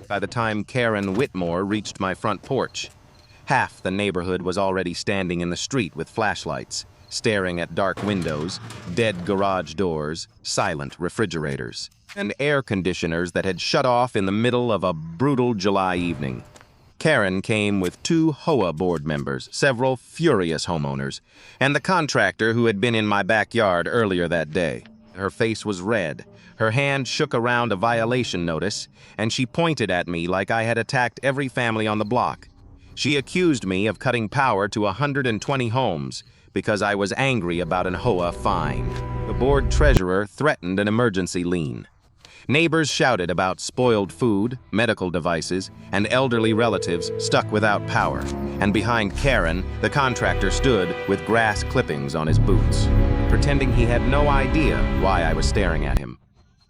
by the time Karen Whitmore reached my front porch. Half the neighborhood was already standing in the street with flashlights, staring at dark windows, dead garage doors, silent refrigerators, and air conditioners that had shut off in the middle of a brutal July evening. Karen came with 2 HOA board members, several furious homeowners, and the contractor who had been in my backyard earlier that day. Her face was red, her hand shook around a violation notice, and she pointed at me like I had attacked every family on the block. She accused me of cutting power to 120 homes because I was angry about an HOA fine. The board treasurer threatened an emergency lien. Neighbors shouted about spoiled food, medical devices, and elderly relatives stuck without power. And behind Karen, the contractor stood with grass clippings on his boots, pretending he had no idea why I was staring at him.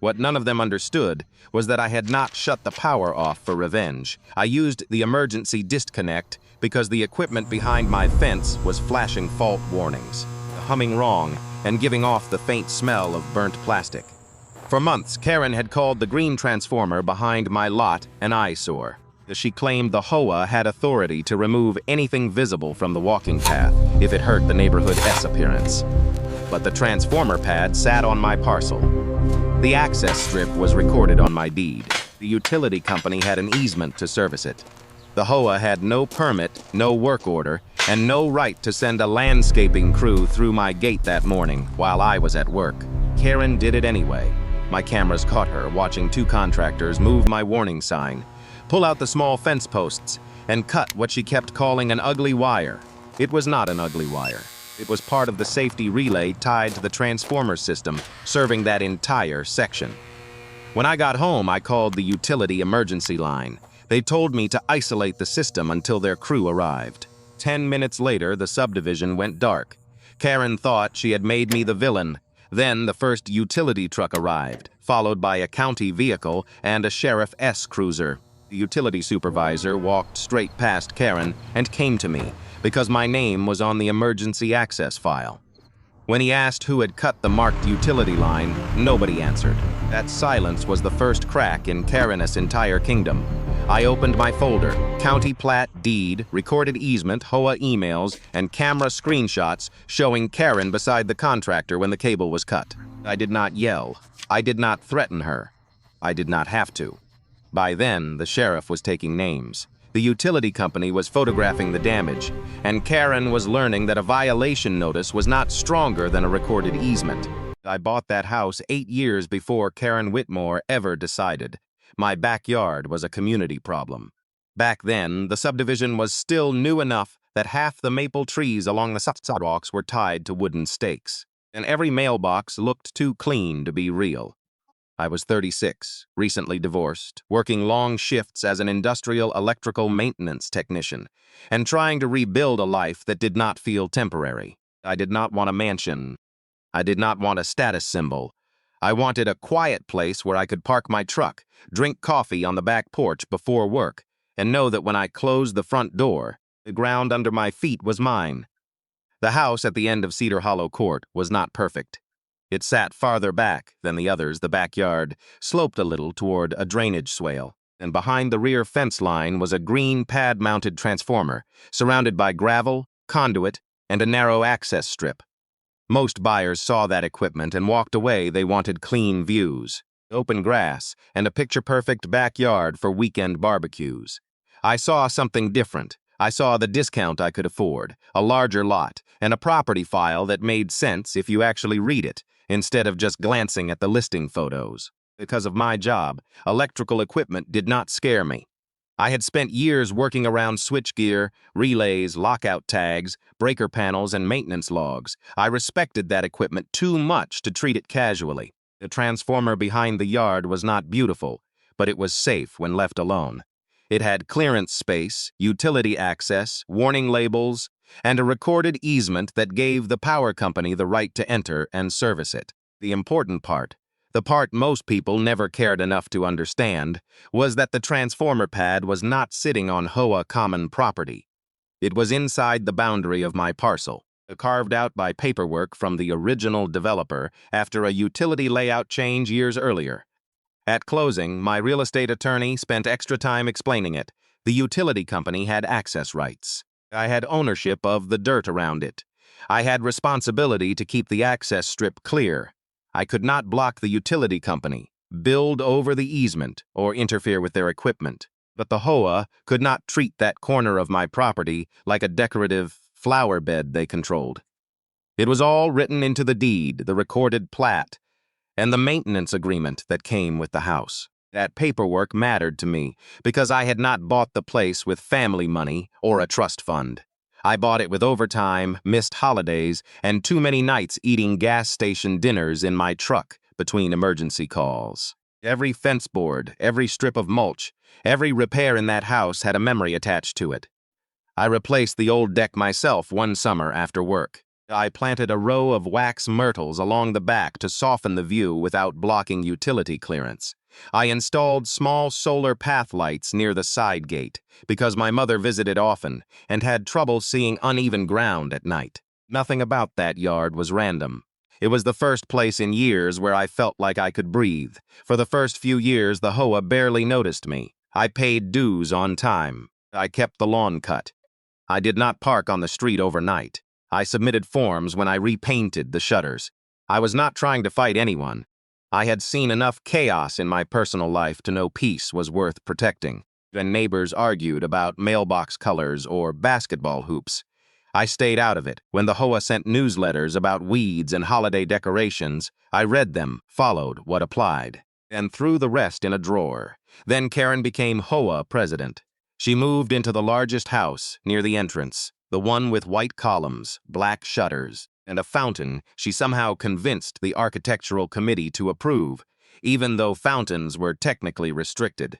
What none of them understood was that I had not shut the power off for revenge. I used the emergency disconnect because the equipment behind my fence was flashing fault warnings, humming wrong, and giving off the faint smell of burnt plastic. For months, Karen had called the green transformer behind my lot an eyesore. She claimed the HOA had authority to remove anything visible from the walking path if it hurt the neighborhood's appearance. But the transformer pad sat on my parcel. The access strip was recorded on my deed. The utility company had an easement to service it. The HOA had no permit, no work order, and no right to send a landscaping crew through my gate that morning while I was at work. Karen did it anyway. My cameras caught her watching 2 contractors move my warning sign, pull out the small fence posts, and cut what she kept calling an ugly wire. It was not an ugly wire. It was part of the safety relay tied to the transformer system, serving that entire section. When I got home, I called the utility emergency line. They told me to isolate the system until their crew arrived. 10 minutes later, the subdivision went dark. Karen thought she had made me the villain. Then the first utility truck arrived, followed by a county vehicle and a sheriff's cruiser. The utility supervisor walked straight past Karen and came to me because my name was on the emergency access file. When he asked who had cut the marked utility line, nobody answered. That silence was the first crack in Karen's entire kingdom. I opened my folder, county plat, deed, recorded easement, HOA emails, and camera screenshots showing Karen beside the contractor when the cable was cut. I did not yell. I did not threaten her. I did not have to. By then, the sheriff was taking names. The utility company was photographing the damage, and Karen was learning that a violation notice was not stronger than a recorded easement. I bought that house 8 years before Karen Whitmore ever decided. My backyard was a community problem. Back then, the subdivision was still new enough that half the maple trees along the sidewalks were tied to wooden stakes, and every mailbox looked too clean to be real. I was 36, recently divorced, working long shifts as an industrial electrical maintenance technician, and trying to rebuild a life that did not feel temporary. I did not want a mansion. I did not want a status symbol. I wanted a quiet place where I could park my truck, drink coffee on the back porch before work, and know that when I closed the front door, the ground under my feet was mine. The house at the end of Cedar Hollow Court was not perfect. It sat farther back than the others. The backyard sloped a little toward a drainage swale, and behind the rear fence line was a green pad-mounted transformer, surrounded by gravel, conduit, and a narrow access strip. Most buyers saw that equipment and walked away. They wanted clean views, open grass, and a picture-perfect backyard for weekend barbecues. I saw something different. I saw the discount I could afford, a larger lot, and a property file that made sense if you actually read it, instead of just glancing at the listing photos. Because of my job, electrical equipment did not scare me. I had spent years working around switchgear, relays, lockout tags, breaker panels, and maintenance logs. I respected that equipment too much to treat it casually. The transformer behind the yard was not beautiful, but it was safe when left alone. It had clearance space, utility access, warning labels, and a recorded easement that gave the power company the right to enter and service it. The important part, the part most people never cared enough to understand, was that the transformer pad was not sitting on HOA common property. It was inside the boundary of my parcel, carved out by paperwork from the original developer after a utility layout change years earlier. At closing, my real estate attorney spent extra time explaining it. The utility company had access rights. I had ownership of the dirt around it. I had responsibility to keep the access strip clear. I could not block the utility company, build over the easement, or interfere with their equipment. But the HOA could not treat that corner of my property like a decorative flower bed they controlled. It was all written into the deed, the recorded plat, and the maintenance agreement that came with the house. That paperwork mattered to me because I had not bought the place with family money or a trust fund. I bought it with overtime, missed holidays, and too many nights eating gas station dinners in my truck between emergency calls. Every fence board, every strip of mulch, every repair in that house had a memory attached to it. I replaced the old deck myself one summer after work. I planted a row of wax myrtles along the back to soften the view without blocking utility clearance. I installed small solar path lights near the side gate because my mother visited often and had trouble seeing uneven ground at night. Nothing about that yard was random. It was the first place in years where I felt like I could breathe. For the first few years, the HOA barely noticed me. I paid dues on time. I kept the lawn cut. I did not park on the street overnight. I submitted forms when I repainted the shutters. I was not trying to fight anyone. I had seen enough chaos in my personal life to know peace was worth protecting. When neighbors argued about mailbox colors or basketball hoops, I stayed out of it. When the HOA sent newsletters about weeds and holiday decorations, I read them, followed what applied, and threw the rest in a drawer. Then Karen became HOA president. She moved into the largest house near the entrance, the one with white columns, black shutters, and a fountain she somehow convinced the architectural committee to approve, even though fountains were technically restricted.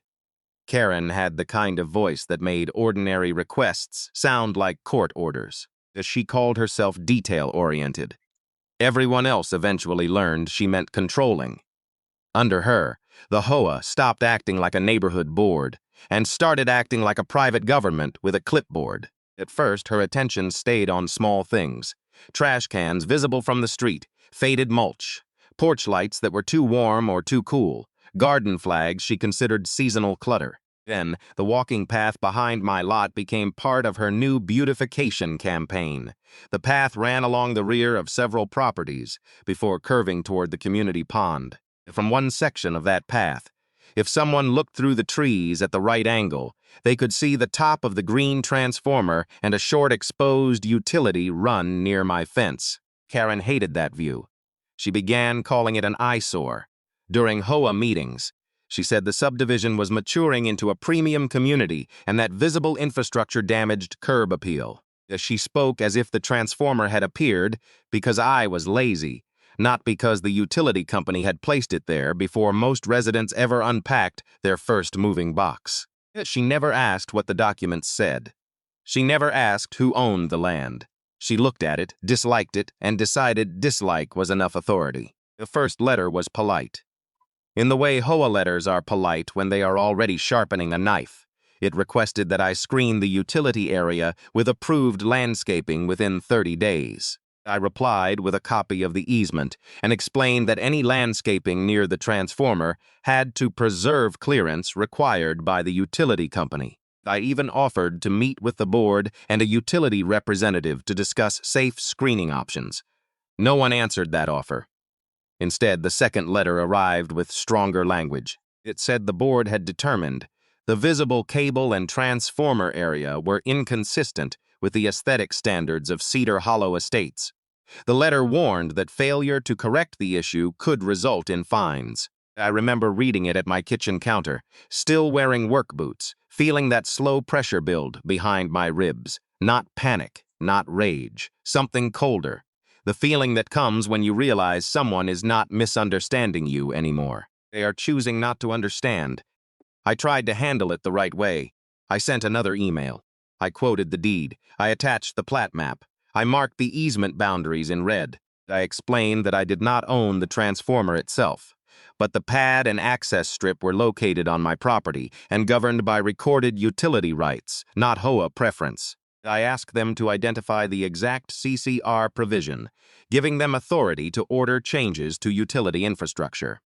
Karen had the kind of voice that made ordinary requests sound like court orders. She called herself detail-oriented. Everyone else eventually learned she meant controlling. Under her, the HOA stopped acting like a neighborhood board and started acting like a private government with a clipboard. At first, her attention stayed on small things: trash cans visible from the street, faded mulch, porch lights that were too warm or too cool, garden flags she considered seasonal clutter. Then, the walking path behind my lot became part of her new beautification campaign. The path ran along the rear of several properties before curving toward the community pond. From one section of that path, if someone looked through the trees at the right angle, they could see the top of the green transformer and a short exposed utility run near my fence. Karen hated that view. She began calling it an eyesore. During HOA meetings, she said the subdivision was maturing into a premium community and that visible infrastructure damaged curb appeal. She spoke as if the transformer had appeared because I was lazy, not because the utility company had placed it there before most residents ever unpacked their first moving box. She never asked what the documents said. She never asked who owned the land. She looked at it, disliked it, and decided dislike was enough authority. The first letter was polite. In the way HOA letters are polite when they are already sharpening a knife, it requested that I screen the utility area with approved landscaping within 30 days. I replied with a copy of the easement and explained that any landscaping near the transformer had to preserve clearance required by the utility company. I even offered to meet with the board and a utility representative to discuss safe screening options. No one answered that offer. Instead, the second letter arrived with stronger language. It said the board had determined the visible cable and transformer area were inconsistent with the aesthetic standards of Cedar Hollow Estates. The letter warned that failure to correct the issue could result in fines. I remember reading it at my kitchen counter, still wearing work boots, feeling that slow pressure build behind my ribs. Not panic, not rage, something colder. The feeling that comes when you realize someone is not misunderstanding you anymore. They are choosing not to understand. I tried to handle it the right way. I sent another email. I quoted the deed. I attached the plat map. I marked the easement boundaries in red. I explained that I did not own the transformer itself, but the pad and access strip were located on my property and governed by recorded utility rights, not HOA preference. I asked them to identify the exact CCR provision, giving them authority to order changes to utility infrastructure.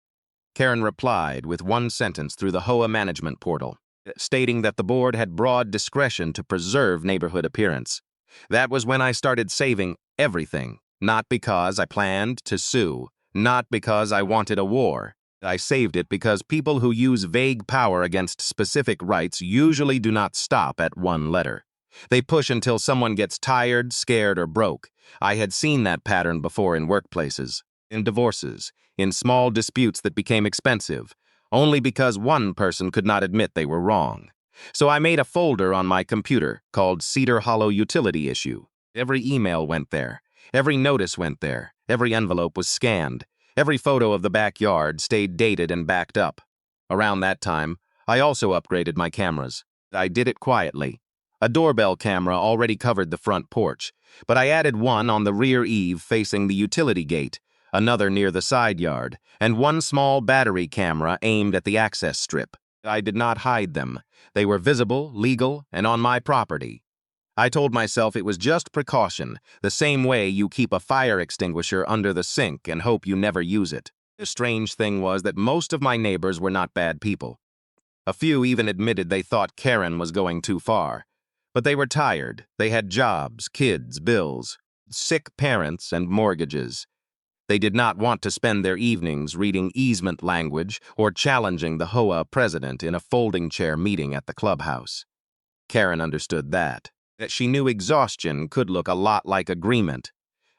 Karen replied with one sentence through the HOA management portal, stating that the board had broad discretion to preserve neighborhood appearance. That was when I started saving everything, not because I planned to sue, not because I wanted a war. I saved it because people who use vague power against specific rights usually do not stop at one letter. They push until someone gets tired, scared, or broke. I had seen that pattern before in workplaces, in divorces, in small disputes that became expensive, only because one person could not admit they were wrong. So I made a folder on my computer called Cedar Hollow Utility Issue. Every email went there. Every notice went there. Every envelope was scanned. Every photo of the backyard stayed dated and backed up. Around that time, I also upgraded my cameras. I did it quietly. A doorbell camera already covered the front porch, but I added one on the rear eave facing the utility gate, another near the side yard, and one small battery camera aimed at the access strip. I did not hide them. They were visible, legal, and on my property. I told myself it was just precaution, the same way you keep a fire extinguisher under the sink and hope you never use it. The strange thing was that most of my neighbors were not bad people. A few even admitted they thought Karen was going too far. But they were tired. They had jobs, kids, bills, sick parents, and mortgages. They did not want to spend their evenings reading easement language or challenging the HOA president in a folding chair meeting at the clubhouse. Karen understood that she knew exhaustion could look a lot like agreement.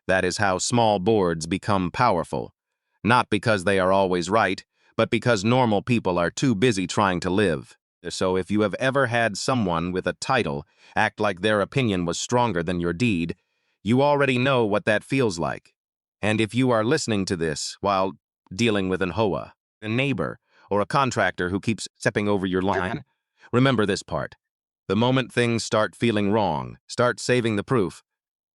That is how small boards become powerful. Not because they are always right, but because normal people are too busy trying to live. So if you have ever had someone with a title act like their opinion was stronger than your deed, you already know what that feels like. And if you are listening to this while dealing with an HOA, a neighbor, or a contractor who keeps stepping over your line, remember this part. The moment things start feeling wrong, start saving the proof.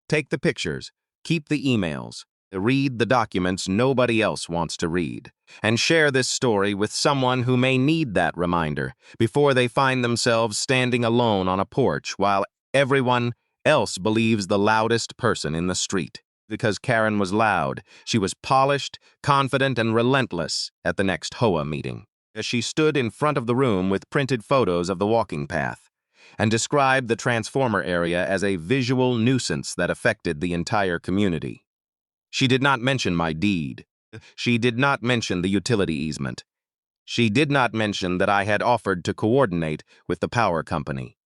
Take the pictures, keep the emails, read the documents nobody else wants to read, and share this story with someone who may need that reminder before they find themselves standing alone on a porch while everyone else believes the loudest person in the street. Because Karen was loud, she was polished, confident, and relentless at the next HOA meeting, as she stood in front of the room with printed photos of the walking path, and described the transformer area as a visual nuisance that affected the entire community. She did not mention my deed. She did not mention the utility easement. She did not mention that I had offered to coordinate with the power company.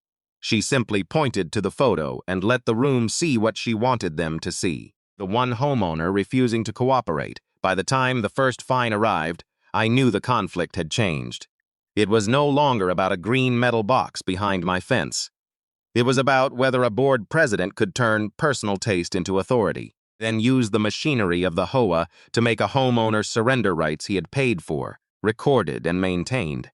She simply pointed to the photo and let the room see what she wanted them to see. The one homeowner refusing to cooperate. By the time the first fine arrived, I knew the conflict had changed. It was no longer about a green metal box behind my fence. It was about whether a board president could turn personal taste into authority, then use the machinery of the HOA to make a homeowner surrender rights he had paid for, recorded, and maintained.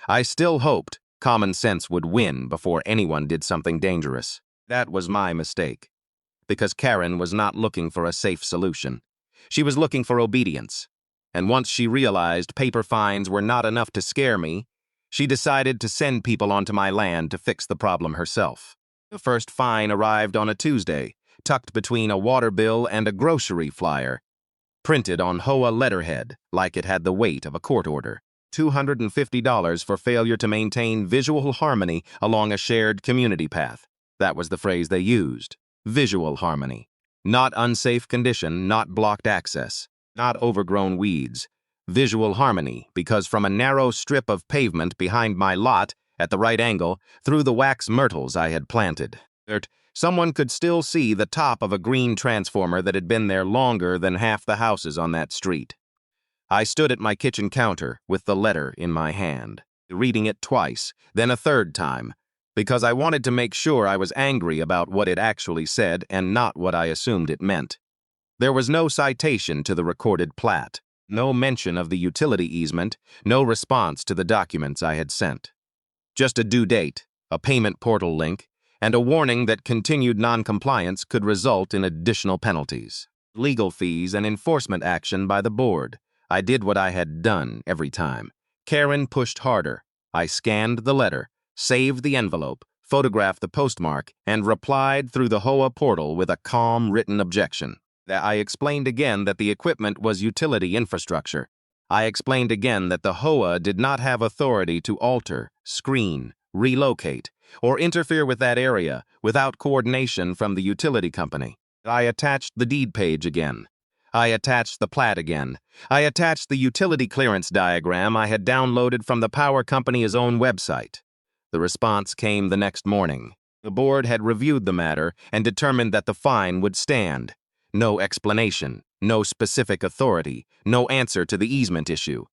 I still hoped common sense would win before anyone did something dangerous. That was my mistake. Because Karen was not looking for a safe solution. She was looking for obedience. And once she realized paper fines were not enough to scare me, she decided to send people onto my land to fix the problem herself. The first fine arrived on a Tuesday, tucked between a water bill and a grocery flyer, printed on HOA letterhead like it had the weight of a court order. $250 for failure to maintain visual harmony along a shared community path. That was the phrase they used. Visual harmony. Not unsafe condition, not blocked access, not overgrown weeds. Visual harmony, because from a narrow strip of pavement behind my lot, at the right angle, through the wax myrtles I had planted, someone could still see the top of a green transformer that had been there longer than half the houses on that street. I stood at my kitchen counter with the letter in my hand, reading it twice, then a third time, because I wanted to make sure I was angry about what it actually said and not what I assumed it meant. There was no citation to the recorded plat, no mention of the utility easement, no response to the documents I had sent. Just a due date, a payment portal link, and a warning that continued noncompliance could result in additional penalties, legal fees, and enforcement action by the board. I did what I had done every time. Karen pushed harder. I scanned the letter, saved the envelope, photographed the postmark, and replied through the HOA portal with a calm written objection. I explained again that the equipment was utility infrastructure. I explained again that the HOA did not have authority to alter, screen, relocate, or interfere with that area without coordination from the utility company. I attached the deed page again. I attached the plat again. I attached the utility clearance diagram I had downloaded from the power company's own website. The response came the next morning. The board had reviewed the matter and determined that the fine would stand. No explanation, no specific authority, no answer to the easement issue.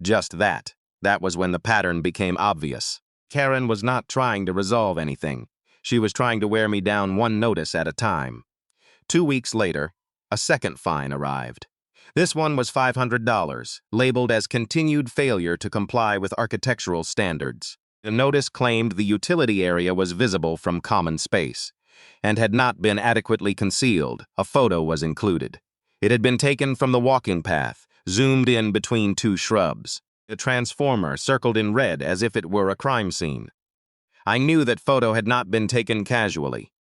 Just that. That was when the pattern became obvious. Karen was not trying to resolve anything. She was trying to wear me down one notice at a time. 2 weeks later, a second fine arrived. This one was $500, labeled as continued failure to comply with architectural standards. The notice claimed the utility area was visible from common space and had not been adequately concealed. A photo was included. It had been taken from the walking path, zoomed in between two shrubs. The transformer circled in red as if it were a crime scene. I knew that photo had not been taken casually.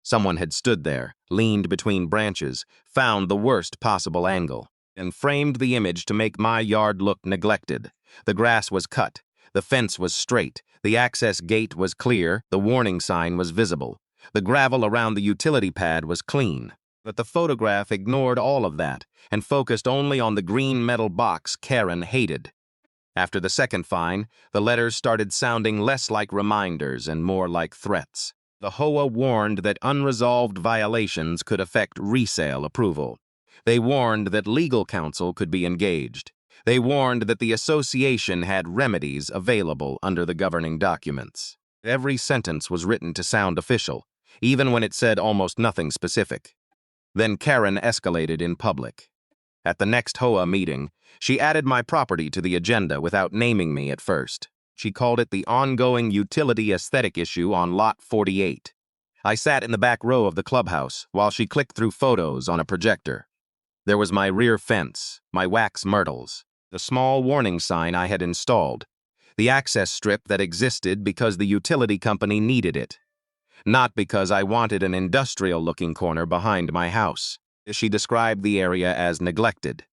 Someone had stood there, leaned between branches, found the worst possible angle, and framed the image to make my yard look neglected. The grass was cut, the fence was straight, the access gate was clear, the warning sign was visible. The gravel around the utility pad was clean. But the photograph ignored all of that and focused only on the green metal box Karen hated. After the second fine, the letters started sounding less like reminders and more like threats. The HOA warned that unresolved violations could affect resale approval. They warned that legal counsel could be engaged. They warned that the association had remedies available under the governing documents. Every sentence was written to sound official, even when it said almost nothing specific. Then Karen escalated in public. At the next HOA meeting, she added my property to the agenda without naming me at first. She called it the ongoing utility aesthetic issue on Lot 48. I sat in the back row of the clubhouse while she clicked through photos on a projector. There was my rear fence, my wax myrtles, the small warning sign I had installed, the access strip that existed because the utility company needed it, not because I wanted an industrial-looking corner behind my house. She described the area as neglected.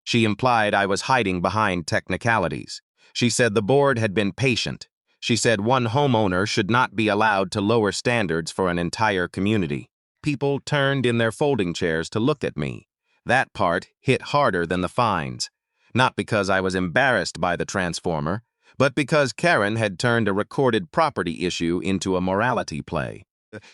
She implied I was hiding behind technicalities. She said the board had been patient. She said one homeowner should not be allowed to lower standards for an entire community. People turned in their folding chairs to look at me. That part hit harder than the fines. Not because I was embarrassed by the transformer, but because Karen had turned a recorded property issue into a morality play.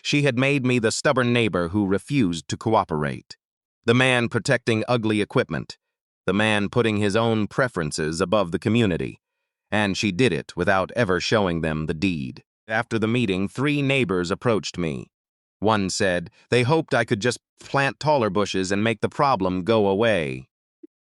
She had made me the stubborn neighbor who refused to cooperate. The man protecting ugly equipment. The man putting his own preferences above the community. And she did it without ever showing them the deed. After the meeting, 3 neighbors approached me. One said they hoped I could just plant taller bushes and make the problem go away.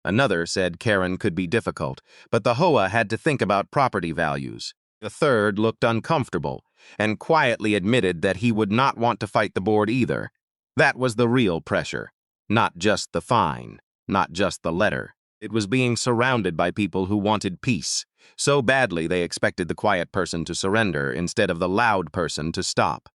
Another said Karen could be difficult, but the HOA had to think about property values. The third looked uncomfortable and quietly admitted that he would not want to fight the board either. That was the real pressure, not just the fine, not just the letter. It was being surrounded by people who wanted peace. So badly they expected the quiet person to surrender instead of the loud person to stop.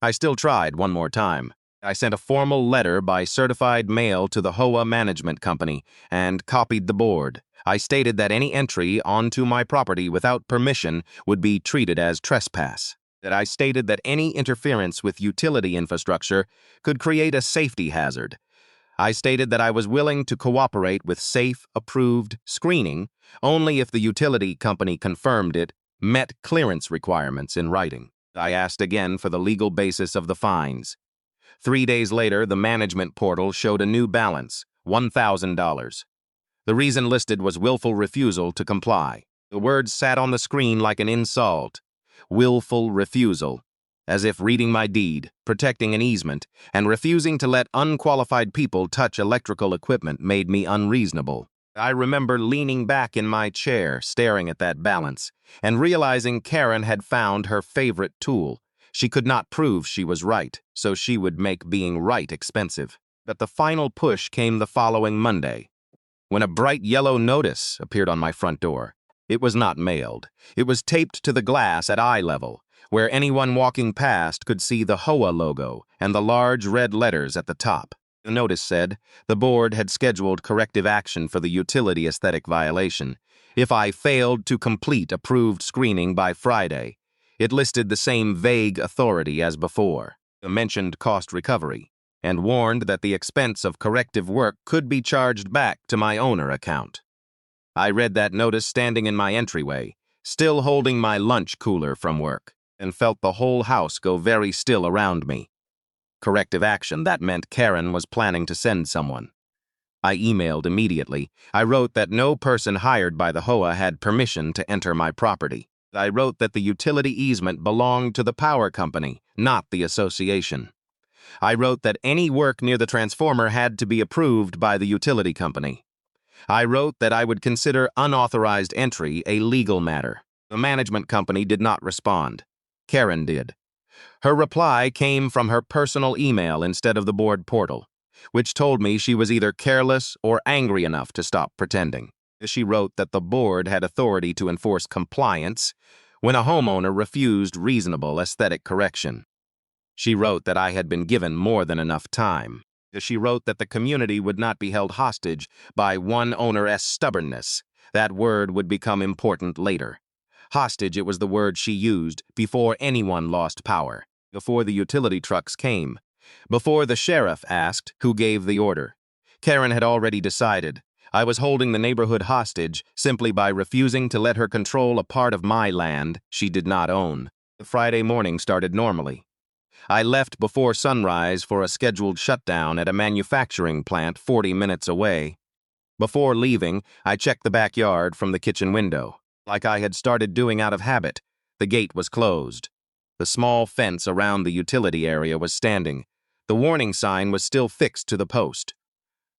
I still tried one more time. I sent a formal letter by certified mail to the HOA management company and copied the board. I stated that any entry onto my property without permission would be treated as trespass. That I stated that any interference with utility infrastructure could create a safety hazard. I stated that I was willing to cooperate with safe, approved screening only if the utility company confirmed it met clearance requirements in writing. I asked again for the legal basis of the fines. 3 days later, the management portal showed a new balance, $1,000. The reason listed was willful refusal to comply. The words sat on the screen like an insult. Willful refusal. As if reading my deed, protecting an easement, and refusing to let unqualified people touch electrical equipment made me unreasonable. I remember leaning back in my chair, staring at that balance, and realizing Karen had found her favorite tool. She could not prove she was right, so she would make being right expensive. But the final push came the following Monday, when a bright yellow notice appeared on my front door. It was not mailed. It was taped to the glass at eye level, where anyone walking past could see the HOA logo and the large red letters at the top. The notice said the board had scheduled corrective action for the utility aesthetic violation if I failed to complete approved screening by Friday. It listed the same vague authority as before, the mentioned cost recovery, and warned that the expense of corrective work could be charged back to my owner account. I read that notice standing in my entryway, still holding my lunch cooler from work, and felt the whole house go very still around me. Corrective action, that meant Karen was planning to send someone. I emailed immediately. I wrote that no person hired by the HOA had permission to enter my property. I wrote that the utility easement belonged to the power company, not the association. I wrote that any work near the transformer had to be approved by the utility company. I wrote that I would consider unauthorized entry a legal matter. The management company did not respond. Karen did. Her reply came from her personal email instead of the board portal, which told me she was either careless or angry enough to stop pretending. She wrote that the board had authority to enforce compliance when a homeowner refused reasonable aesthetic correction. She wrote that I had been given more than enough time. She wrote that the community would not be held hostage by one owner's stubbornness. That word would become important later. Hostage, it was the word she used before anyone lost power, before the utility trucks came, before the sheriff asked who gave the order. Karen had already decided. I was holding the neighborhood hostage simply by refusing to let her control a part of my land she did not own. The Friday morning started normally. I left before sunrise for a scheduled shutdown at a manufacturing plant 40 minutes away. Before leaving, I checked the backyard from the kitchen window. Like I had started doing out of habit, the gate was closed. The small fence around the utility area was standing. The warning sign was still fixed to the post.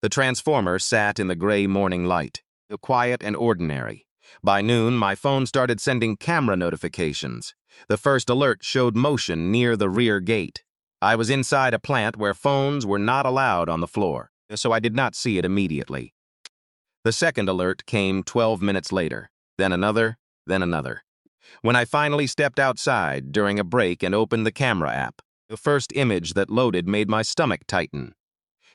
The transformer sat in the gray morning light, quiet and ordinary. By noon, my phone started sending camera notifications. The first alert showed motion near the rear gate. I was inside a plant where phones were not allowed on the floor, so I did not see it immediately. The second alert came 12 minutes later, then another, then another. When I finally stepped outside during a break and opened the camera app, the first image that loaded made my stomach tighten.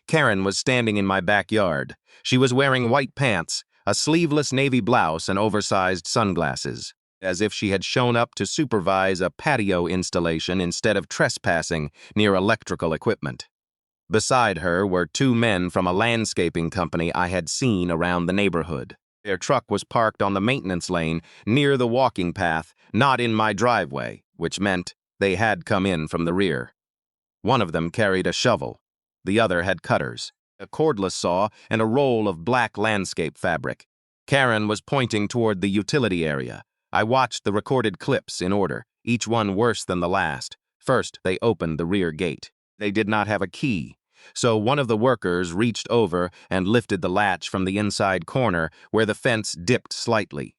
Karen was standing in my backyard. She was wearing white pants, a sleeveless navy blouse, and oversized sunglasses, as if she had shown up to supervise a patio installation instead of trespassing near electrical equipment. Beside her were two men from a landscaping company I had seen around the neighborhood. Their truck was parked on the maintenance lane near the walking path, not in my driveway, which meant they had come in from the rear. One of them carried a shovel. The other had cutters, a cordless saw, and a roll of black landscape fabric. Karen was pointing toward the utility area. I watched the recorded clips in order, each one worse than the last. First, they opened the rear gate. They did not have a key, so one of the workers reached over and lifted the latch from the inside corner where the fence dipped slightly.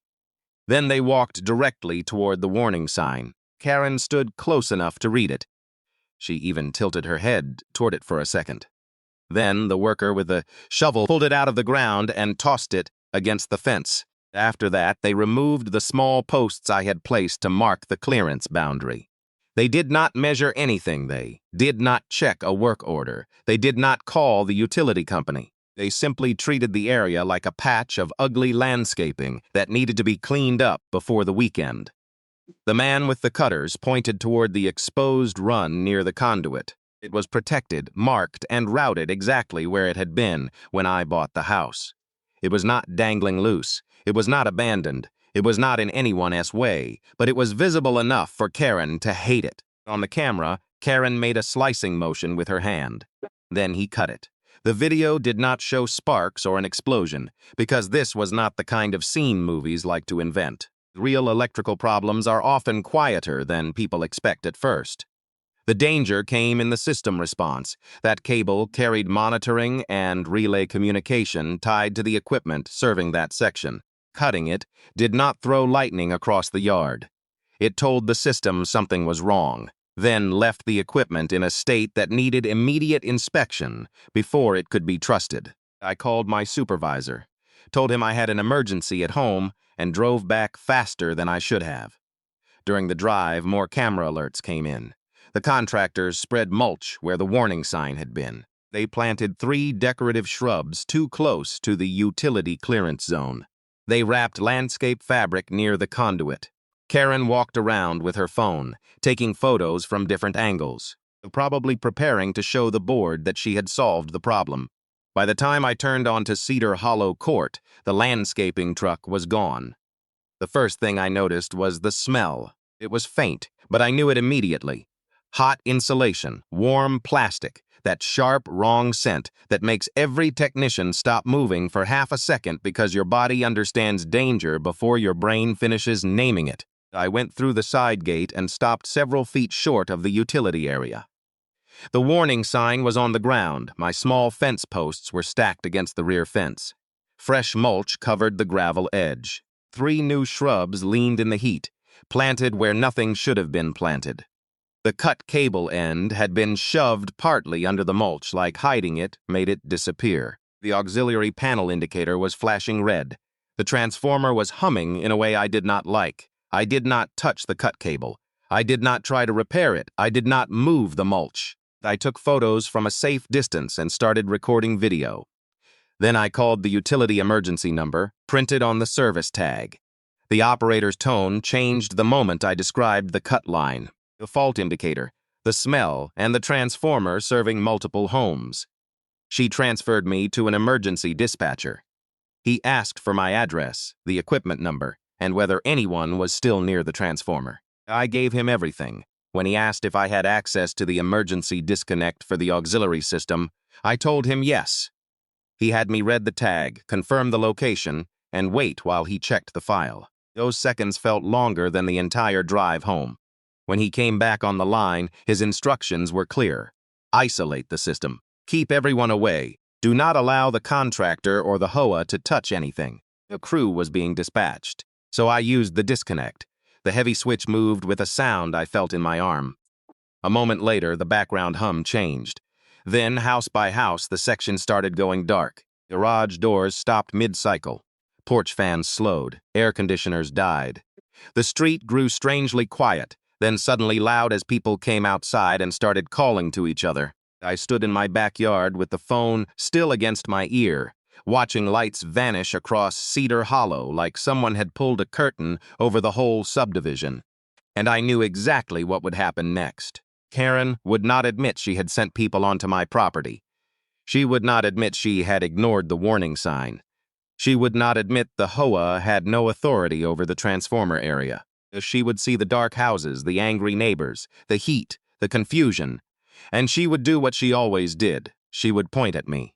Then they walked directly toward the warning sign. Karen stood close enough to read it. She even tilted her head toward it for a second. Then the worker with the shovel pulled it out of the ground and tossed it against the fence. After that, they removed the small posts I had placed to mark the clearance boundary. They did not measure anything. They did not check a work order. They did not call the utility company. They simply treated the area like a patch of ugly landscaping that needed to be cleaned up before the weekend. The man with the cutters pointed toward the exposed run near the conduit. It was protected, marked, and routed exactly where it had been when I bought the house. It was not dangling loose. It was not abandoned. It was not in anyone's way, but it was visible enough for Karen to hate it. On the camera, Karen made a slicing motion with her hand. Then he cut it. The video did not show sparks or an explosion, because this was not the kind of scene movies like to invent. Real electrical problems are often quieter than people expect at first. The danger came in the system response. That cable carried monitoring and relay communication tied to the equipment serving that section. Cutting it did not throw lightning across the yard. It told the system something was wrong, then left the equipment in a state that needed immediate inspection before it could be trusted. I called my supervisor, told him I had an emergency at home, and drove back faster than I should have. During the drive, more camera alerts came in. The contractors spread mulch where the warning sign had been. They planted 3 decorative shrubs too close to the utility clearance zone. They wrapped landscape fabric near the conduit. Karen walked around with her phone, taking photos from different angles, probably preparing to show the board that she had solved the problem. By the time I turned onto Cedar Hollow Court, the landscaping truck was gone. The first thing I noticed was the smell. It was faint, but I knew it immediately. Hot insulation, warm plastic, that sharp, wrong scent that makes every technician stop moving for half a second because your body understands danger before your brain finishes naming it. I went through the side gate and stopped several feet short of the utility area. The warning sign was on the ground. My small fence posts were stacked against the rear fence. Fresh mulch covered the gravel edge. 3 new shrubs leaned in the heat, planted where nothing should have been planted. The cut cable end had been shoved partly under the mulch, like hiding it made it disappear. The auxiliary panel indicator was flashing red. The transformer was humming in a way I did not like. I did not touch the cut cable. I did not try to repair it. I did not move the mulch. I took photos from a safe distance and started recording video. Then I called the utility emergency number, printed on the service tag. The operator's tone changed the moment I described the cut line, the fault indicator, the smell, and the transformer serving multiple homes. She transferred me to an emergency dispatcher. He asked for my address, the equipment number, and whether anyone was still near the transformer. I gave him everything. When he asked if I had access to the emergency disconnect for the auxiliary system, I told him yes. He had me read the tag, confirm the location, and wait while he checked the file. Those seconds felt longer than the entire drive home. When he came back on the line, his instructions were clear. Isolate the system. Keep everyone away. Do not allow the contractor or the HOA to touch anything. The crew was being dispatched, so I used the disconnect. The heavy switch moved with a sound I felt in my arm. A moment later, the background hum changed. Then, house by house, the section started going dark. Garage doors stopped mid-cycle. Porch fans slowed. Air conditioners died. The street grew strangely quiet, then suddenly loud as people came outside and started calling to each other. I stood in my backyard with the phone still against my ear, watching lights vanish across Cedar Hollow like someone had pulled a curtain over the whole subdivision. And I knew exactly what would happen next. Karen would not admit she had sent people onto my property. She would not admit she had ignored the warning sign. She would not admit the HOA had no authority over the transformer area. She would see the dark houses, the angry neighbors, the heat, the confusion. And she would do what she always did. She would point at me.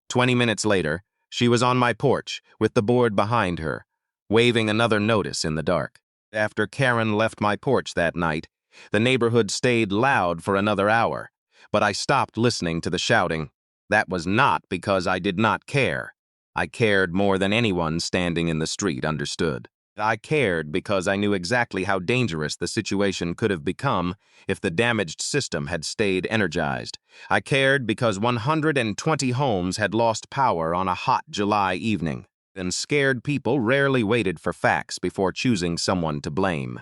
20 minutes later, she was on my porch, with the board behind her, waving another notice in the dark. After Karen left my porch that night, the neighborhood stayed loud for another hour, but I stopped listening to the shouting. That was not because I did not care. I cared more than anyone standing in the street understood. I cared because I knew exactly how dangerous the situation could have become if the damaged system had stayed energized. I cared because 120 homes had lost power on a hot July evening, and scared people rarely waited for facts before choosing someone to blame.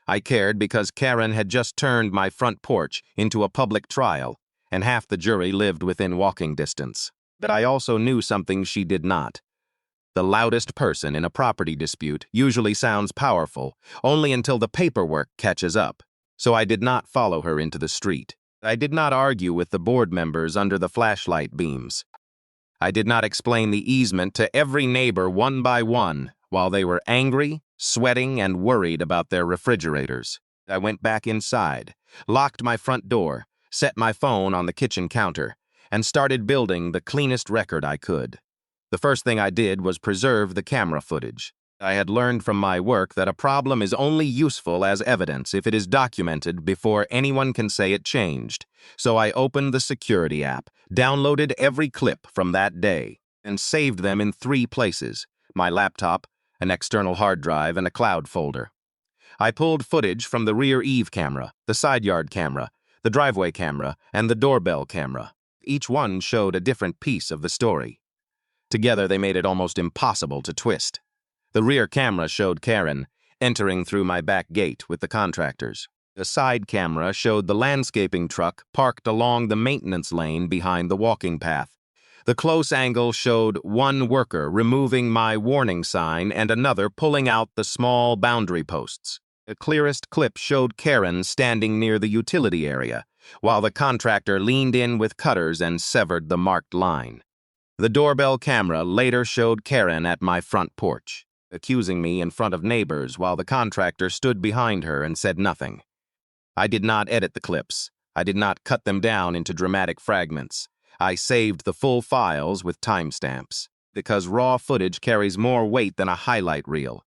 I cared because Karen had just turned my front porch into a public trial, and half the jury lived within walking distance. But I also knew something she did not. The loudest person in a property dispute usually sounds powerful, only until the paperwork catches up. So I did not follow her into the street. I did not argue with the board members under the flashlight beams. I did not explain the easement to every neighbor one by one while they were angry, sweating, and worried about their refrigerators. I went back inside, locked my front door, set my phone on the kitchen counter, and started building the cleanest record I could. The first thing I did was preserve the camera footage. I had learned from my work that a problem is only useful as evidence if it is documented before anyone can say it changed. So I opened the security app, downloaded every clip from that day, and saved them in 3 places: my laptop, an external hard drive, and a cloud folder. I pulled footage from the rear eave camera, the side yard camera, the driveway camera, and the doorbell camera. Each one showed a different piece of the story. Together, they made it almost impossible to twist. The rear camera showed Karen entering through my back gate with the contractors. The side camera showed the landscaping truck parked along the maintenance lane behind the walking path. The close angle showed one worker removing my warning sign and another pulling out the small boundary posts. The clearest clip showed Karen standing near the utility area, while the contractor leaned in with cutters and severed the marked line. The doorbell camera later showed Karen at my front porch, accusing me in front of neighbors while the contractor stood behind her and said nothing. I did not edit the clips. I did not cut them down into dramatic fragments. I saved the full files with timestamps, because raw footage carries more weight than a highlight reel.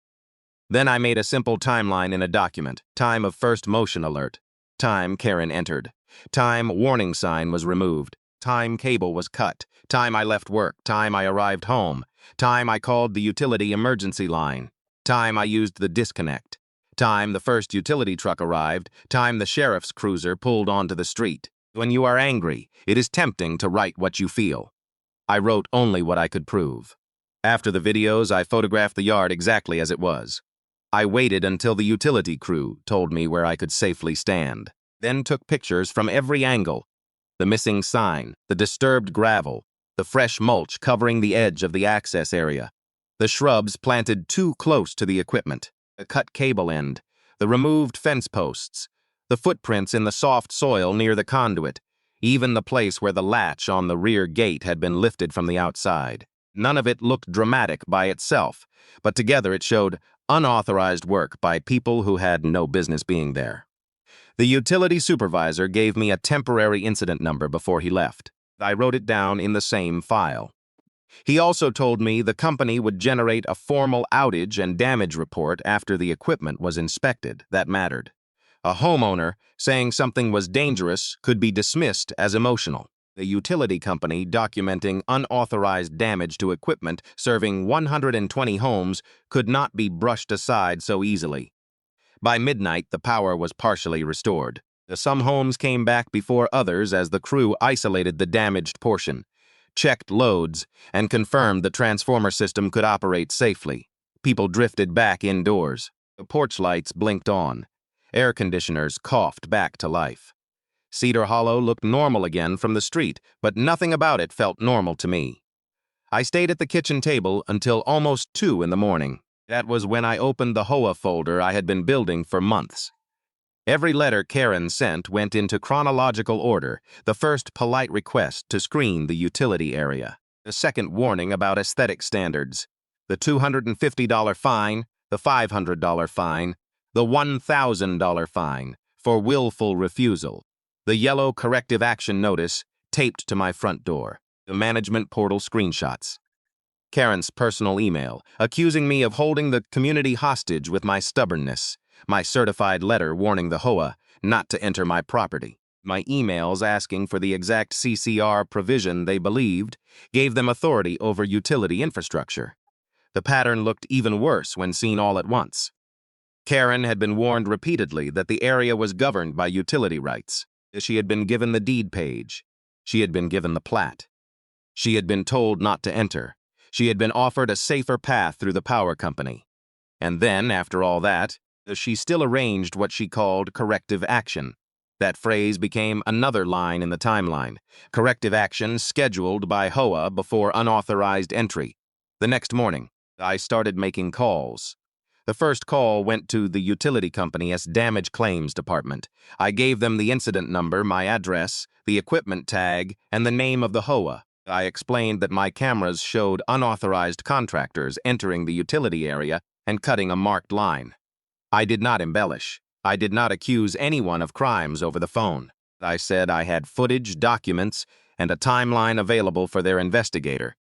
Then I made a simple timeline in a document. Time of first motion alert. Time Karen entered. Time warning sign was removed. Time cable was cut. Time I left work. Time I arrived home. Time I called the utility emergency line. Time I used the disconnect. Time the first utility truck arrived. Time the sheriff's cruiser pulled onto the street. When you are angry, it is tempting to write what you feel. I wrote only what I could prove. After the videos, I photographed the yard exactly as it was. I waited until the utility crew told me where I could safely stand, then took pictures from every angle. The missing sign, the disturbed gravel, the fresh mulch covering the edge of the access area, the shrubs planted too close to the equipment, the cut cable end, the removed fence posts, the footprints in the soft soil near the conduit, even the place where the latch on the rear gate had been lifted from the outside. None of it looked dramatic by itself, but together it showed unauthorized work by people who had no business being there. The utility supervisor gave me a temporary incident number before he left. I wrote it down in the same file. He also told me the company would generate a formal outage and damage report after the equipment was inspected. That mattered. A homeowner saying something was dangerous could be dismissed as emotional. The utility company documenting unauthorized damage to equipment serving 120 homes could not be brushed aside so easily. By midnight, the power was partially restored. Some homes came back before others as the crew isolated the damaged portion, checked loads, and confirmed the transformer system could operate safely. People drifted back indoors. The porch lights blinked on. Air conditioners coughed back to life. Cedar Hollow looked normal again from the street, but nothing about it felt normal to me. I stayed at the kitchen table until almost 2 in the morning. That was when I opened the HOA folder I had been building for months. Every letter Karen sent went into chronological order. The first polite request to screen the utility area. The second warning about aesthetic standards. The $250 fine, the $500 fine, the $1,000 fine for willful refusal. The yellow corrective action notice taped to my front door. The management portal screenshots. Karen's personal email accusing me of holding the community hostage with my stubbornness. My certified letter warning the HOA not to enter my property. My emails asking for the exact CCR provision they believed gave them authority over utility infrastructure. The pattern looked even worse when seen all at once. Karen had been warned repeatedly that the area was governed by utility rights. She had been given the deed page. She had been given the plat. She had been told not to enter. She had been offered a safer path through the power company. And then, after all that, she still arranged what she called corrective action. That phrase became another line in the timeline. Corrective action scheduled by HOA before unauthorized entry. The next morning, I started making calls. The first call went to the utility company's damage claims department. I gave them the incident number, my address, the equipment tag, and the name of the HOA. I explained that my cameras showed unauthorized contractors entering the utility area and cutting a marked line. I did not embellish. I did not accuse anyone of crimes over the phone. I said I had footage, documents, and a timeline available for their investigator.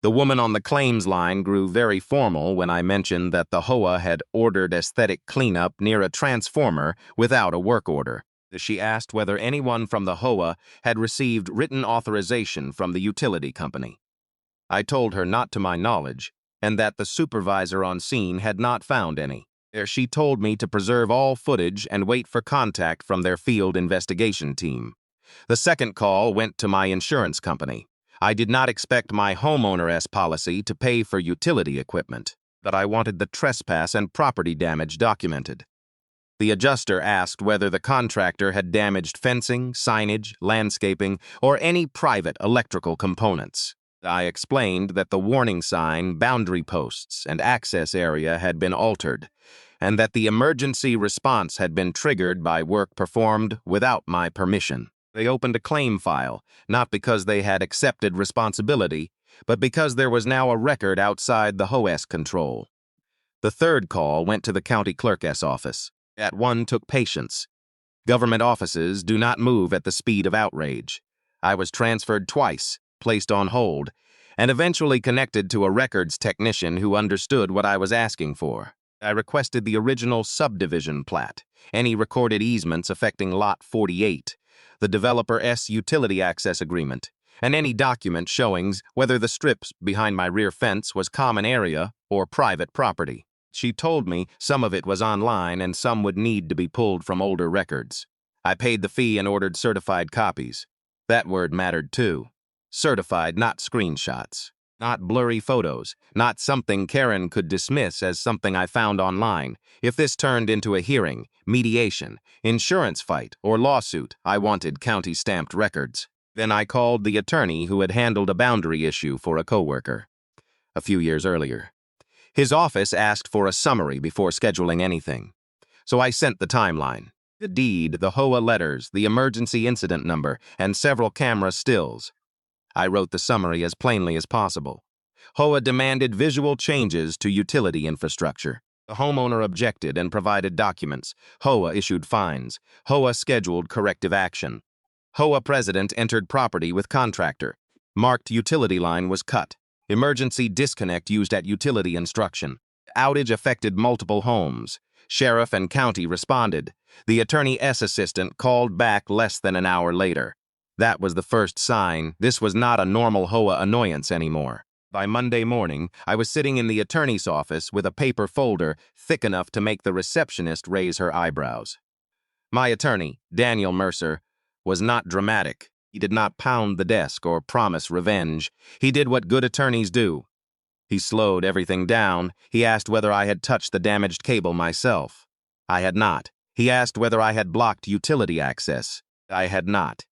The woman on the claims line grew very formal when I mentioned that the HOA had ordered aesthetic cleanup near a transformer without a work order. She asked whether anyone from the HOA had received written authorization from the utility company. I told her not to my knowledge, and that the supervisor on scene had not found any. She told me to preserve all footage and wait for contact from their field investigation team. The second call went to my insurance company. I did not expect my homeowner's policy to pay for utility equipment, but I wanted the trespass and property damage documented. The adjuster asked whether the contractor had damaged fencing, signage, landscaping, or any private electrical components. I explained that the warning sign, boundary posts, and access area had been altered, and that the emergency response had been triggered by work performed without my permission. They opened a claim file, not because they had accepted responsibility, but because there was now a record outside the HOA's control. The third call went to the county clerk's office. That one took patience. Government offices do not move at the speed of outrage. I was transferred twice, placed on hold, and eventually connected to a records technician who understood what I was asking for. I requested the original subdivision plat, any recorded easements affecting Lot 48, the Developer S utility access agreement, and any document showing whether the strips behind my rear fence was common area or private property. She told me some of it was online and some would need to be pulled from older records. I paid the fee and ordered certified copies. That word mattered too. Certified, not screenshots. Not blurry photos, not something Karen could dismiss as something I found online. If this turned into a hearing, mediation, insurance fight, or lawsuit, I wanted county-stamped records. Then I called the attorney who had handled a boundary issue for a coworker a few years earlier. His office asked for a summary before scheduling anything, so I sent the timeline. The deed, the HOA letters, the emergency incident number, and several camera stills. I wrote the summary as plainly as possible. HOA demanded visual changes to utility infrastructure. The homeowner objected and provided documents. HOA issued fines. HOA scheduled corrective action. HOA president entered property with contractor. Marked utility line was cut. Emergency disconnect used at utility instruction. Outage affected multiple homes. Sheriff and county responded. The attorney S assistant called back less than an hour later. That was the first sign this was not a normal HOA annoyance anymore. By Monday morning, I was sitting in the attorney's office with a paper folder thick enough to make the receptionist raise her eyebrows. My attorney, Daniel Mercer, was not dramatic. He did not pound the desk or promise revenge. He did what good attorneys do. He slowed everything down. He asked whether I had touched the damaged cable myself. I had not. He asked whether I had blocked utility access. I had not.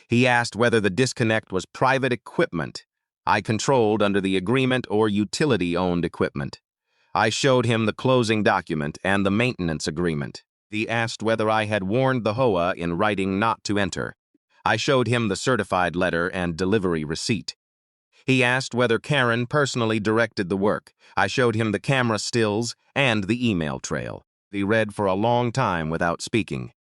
He asked whether the disconnect was private equipment I controlled under the agreement or utility-owned equipment. I showed him the closing document and the maintenance agreement. He asked whether I had warned the HOA in writing not to enter. I showed him the certified letter and delivery receipt. He asked whether Karen personally directed the work. I showed him the camera stills and the email trail. He read for a long time without speaking.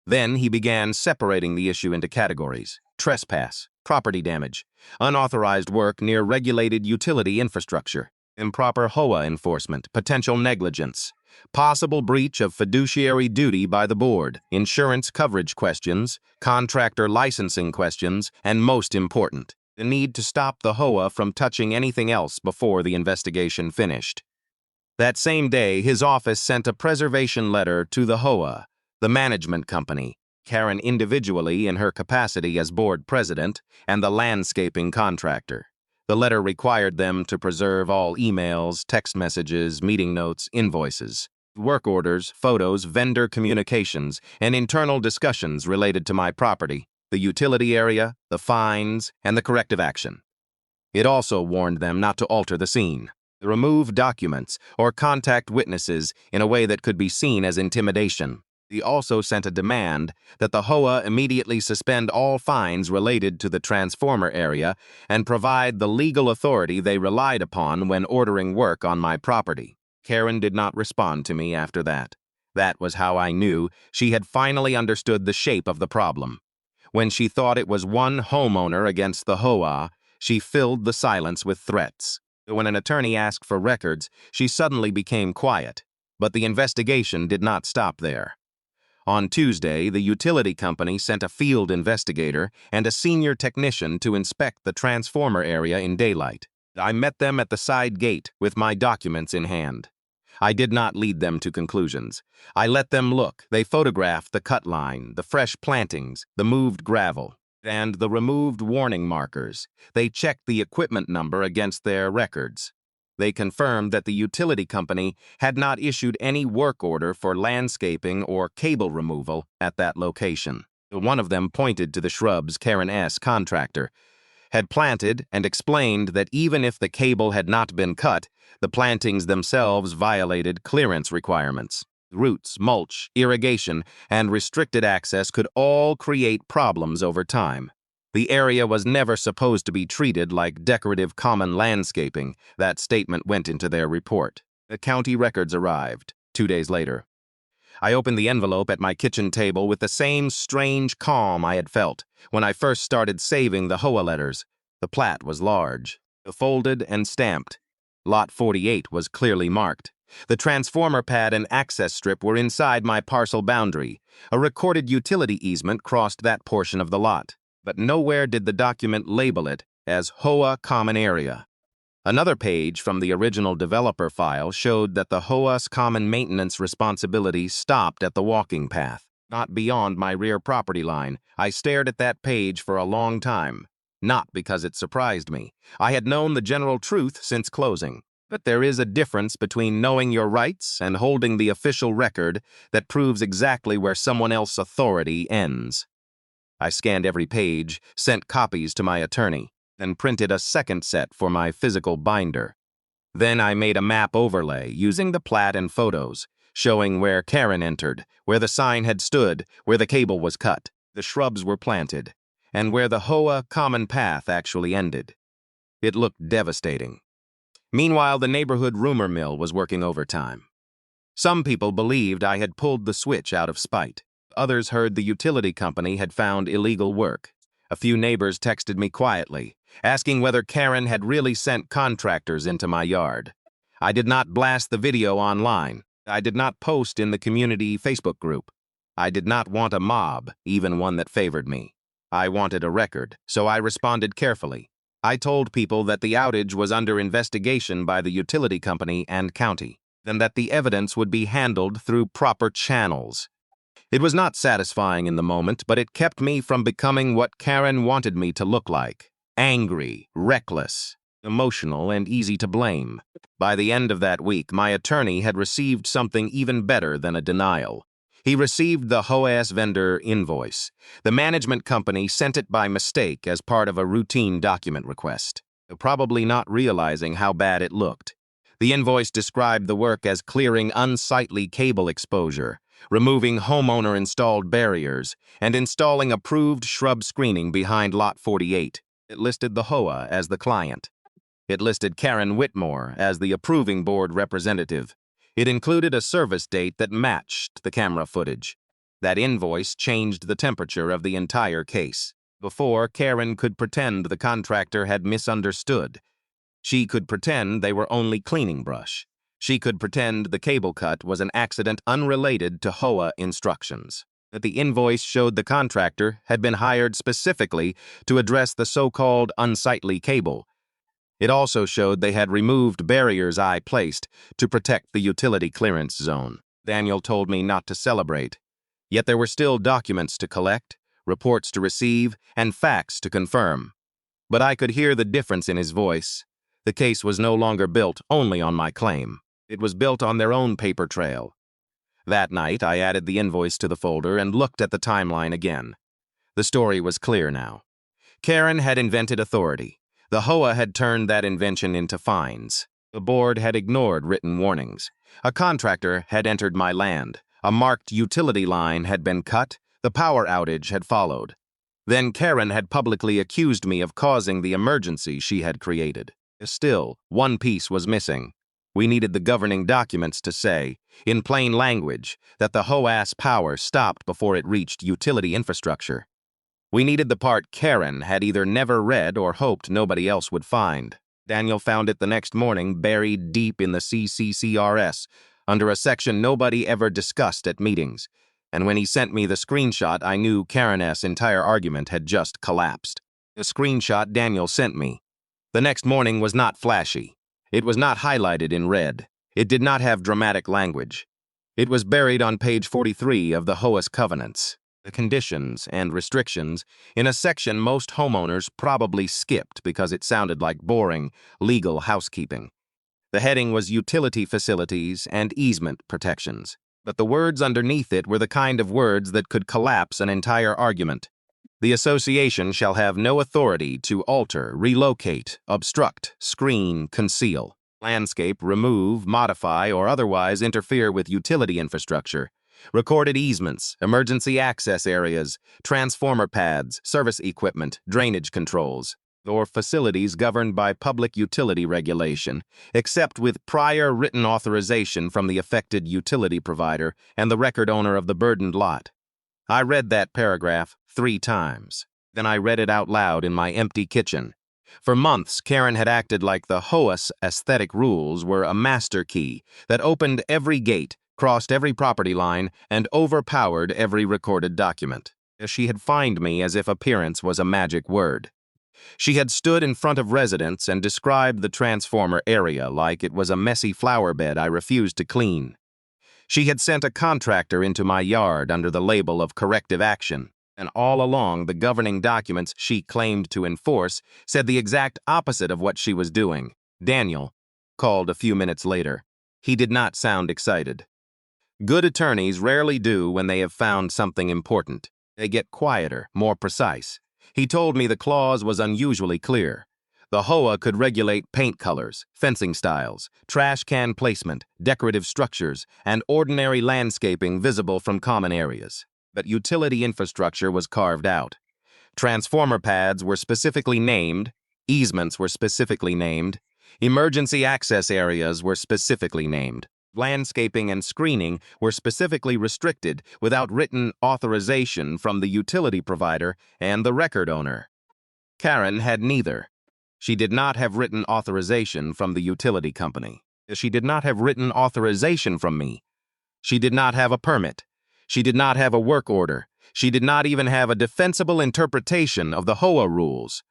Then he began separating the issue into categories: trespass, property damage, unauthorized work near regulated utility infrastructure, improper HOA enforcement, potential negligence, possible breach of fiduciary duty by the board, insurance coverage questions, contractor licensing questions, and most important, the need to stop the HOA from touching anything else before the investigation finished. That same day, his office sent a preservation letter to the HOA, the management company, Karen individually in her capacity as board president, and the landscaping contractor. The letter required them to preserve all emails, text messages, meeting notes, invoices, work orders, photos, vendor communications, and internal discussions related to my property, the utility area, the fines, and the corrective action. It also warned them not to alter the scene, remove documents, or contact witnesses in a way that could be seen as intimidation. He also sent a demand that the HOA immediately suspend all fines related to the transformer area and provide the legal authority they relied upon when ordering work on my property. Karen did not respond to me after that. That was how I knew she had finally understood the shape of the problem. When she thought it was one homeowner against the HOA, she filled the silence with threats. When an attorney asked for records, she suddenly became quiet. But the investigation did not stop there. On Tuesday, the utility company sent a field investigator and a senior technician to inspect the transformer area in daylight. I met them at the side gate with my documents in hand. I did not lead them to conclusions. I let them look. They photographed the cut line, the fresh plantings, the moved gravel, and the removed warning markers. They checked the equipment number against their records. They confirmed that the utility company had not issued any work order for landscaping or cable removal at that location. One of them pointed to the shrubs Karen S., contractor, had planted and explained that even if the cable had not been cut, the plantings themselves violated clearance requirements. Roots, mulch, irrigation, and restricted access could all create problems over time. The area was never supposed to be treated like decorative common landscaping. That statement went into their report. The county records arrived 2 days later. I opened the envelope at my kitchen table with the same strange calm I had felt when I first started saving the HOA letters. The plat was large, folded and stamped. Lot 48 was clearly marked. The transformer pad and access strip were inside my parcel boundary. A recorded utility easement crossed that portion of the lot, but nowhere did the document label it as HOA Common Area. Another page from the original developer file showed that the HOA's common maintenance responsibility stopped at the walking path, not beyond my rear property line. I stared at that page for a long time, not because it surprised me. I had known the general truth since closing. But there is a difference between knowing your rights and holding the official record that proves exactly where someone else's authority ends. I scanned every page, sent copies to my attorney, and printed a second set for my physical binder. Then I made a map overlay using the plat and photos, showing where Karen entered, where the sign had stood, where the cable was cut, the shrubs were planted, and where the HOA common path actually ended. It looked devastating. Meanwhile, the neighborhood rumor mill was working overtime. Some people believed I had pulled the switch out of spite. Others heard the utility company had found illegal work. A few neighbors texted me quietly, asking whether Karen had really sent contractors into my yard. I did not blast the video online. I did not post in the community Facebook group. I did not want a mob, even one that favored me. I wanted a record, so I responded carefully. I told people that the outage was under investigation by the utility company and county, and that the evidence would be handled through proper channels. It was not satisfying in the moment, but it kept me from becoming what Karen wanted me to look like: angry, reckless, emotional, and easy to blame. By the end of that week, my attorney had received something even better than a denial. He received the HOA's vendor invoice. The management company sent it by mistake as part of a routine document request, probably not realizing how bad it looked. The invoice described the work as clearing unsightly cable exposure, removing homeowner-installed barriers, and installing approved shrub screening behind Lot 48. It listed the HOA as the client. It listed Karen Whitmore as the approving board representative. It included a service date that matched the camera footage. That invoice changed the temperature of the entire case. Before, Karen could pretend the contractor had misunderstood. She could pretend they were only cleaning brush. She could pretend the cable cut was an accident unrelated to HOA instructions. That the invoice showed the contractor had been hired specifically to address the so-called unsightly cable. It also showed they had removed barriers I placed to protect the utility clearance zone. Daniel told me not to celebrate. Yet there were still documents to collect, reports to receive, and facts to confirm. But I could hear the difference in his voice. The case was no longer built only on my claim. It was built on their own paper trail. That night, I added the invoice to the folder and looked at the timeline again. The story was clear now. Karen had invented authority. The HOA had turned that invention into fines. The board had ignored written warnings. A contractor had entered my land. A marked utility line had been cut. The power outage had followed. Then Karen had publicly accused me of causing the emergency she had created. Still, one piece was missing. We needed the governing documents to say, in plain language, that the HOA's power stopped before it reached utility infrastructure. We needed the part Karen had either never read or hoped nobody else would find. Daniel found it the next morning buried deep in the CCCRS, under a section nobody ever discussed at meetings. And when he sent me the screenshot, I knew Karen's entire argument had just collapsed. The screenshot Daniel sent me. The next morning was not flashy. It was not highlighted in red. It did not have dramatic language. It was buried on page 43 of the HOA's covenants. The conditions and restrictions in a section most homeowners probably skipped because it sounded like boring, legal housekeeping. The heading was Utility Facilities and Easement Protections, but the words underneath it were the kind of words that could collapse an entire argument. The association shall have no authority to alter, relocate, obstruct, screen, conceal, landscape, remove, modify, or otherwise interfere with utility infrastructure, recorded easements, emergency access areas, transformer pads, service equipment, drainage controls, or facilities governed by public utility regulation, except with prior written authorization from the affected utility provider and the record owner of the burdened lot. I read that paragraph 3 times. Then I read it out loud in my empty kitchen. For months, Karen had acted like the HOA's aesthetic rules were a master key that opened every gate, crossed every property line, and overpowered every recorded document. She had fined me as if appearance was a magic word. She had stood in front of residents and described the transformer area like it was a messy flower bed I refused to clean. She had sent a contractor into my yard under the label of corrective action, and all along the governing documents she claimed to enforce said the exact opposite of what she was doing. Daniel called a few minutes later. He did not sound excited. Good attorneys rarely do when they have found something important. They get quieter, more precise. He told me the clause was unusually clear. The HOA could regulate paint colors, fencing styles, trash can placement, decorative structures, and ordinary landscaping visible from common areas. But utility infrastructure was carved out. Transformer pads were specifically named, easements were specifically named, emergency access areas were specifically named. Landscaping and screening were specifically restricted without written authorization from the utility provider and the record owner. Karen had neither. She did not have written authorization from the utility company. She did not have written authorization from me. She did not have a permit. She did not have a work order. She did not even have a defensible interpretation of the HOA rules.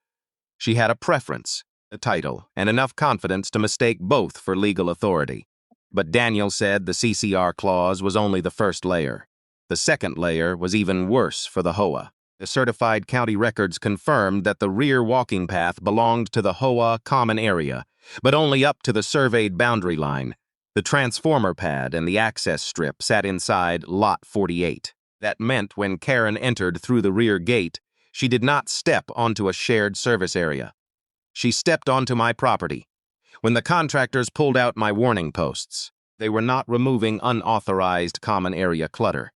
She had a preference, a title, and enough confidence to mistake both for legal authority. But Daniel said the CCR clause was only the first layer. The second layer was even worse for the HOA. The certified county records confirmed that the rear walking path belonged to the HOA common area, but only up to the surveyed boundary line. The transformer pad and the access strip sat inside Lot 48. That meant when Karen entered through the rear gate, she did not step onto a shared service area. She stepped onto my property. When the contractors pulled out my warning posts, they were not removing unauthorized common area clutter.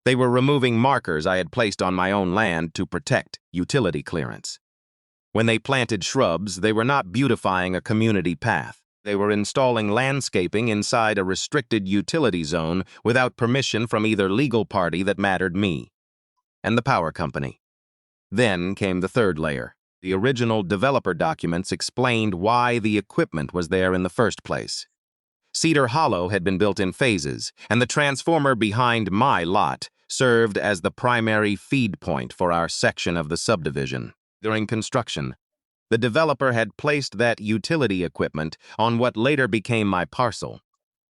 They were removing markers I had placed on my own land to protect utility clearance. When they planted shrubs, they were not beautifying a community path. They were installing landscaping inside a restricted utility zone without permission from either legal party that mattered me and the power company. Then came the third layer. The original developer documents explained why the equipment was there in the first place. Cedar Hollow had been built in phases, and the transformer behind my lot served as the primary feed point for our section of the subdivision. During construction, the developer had placed that utility equipment on what later became my parcel,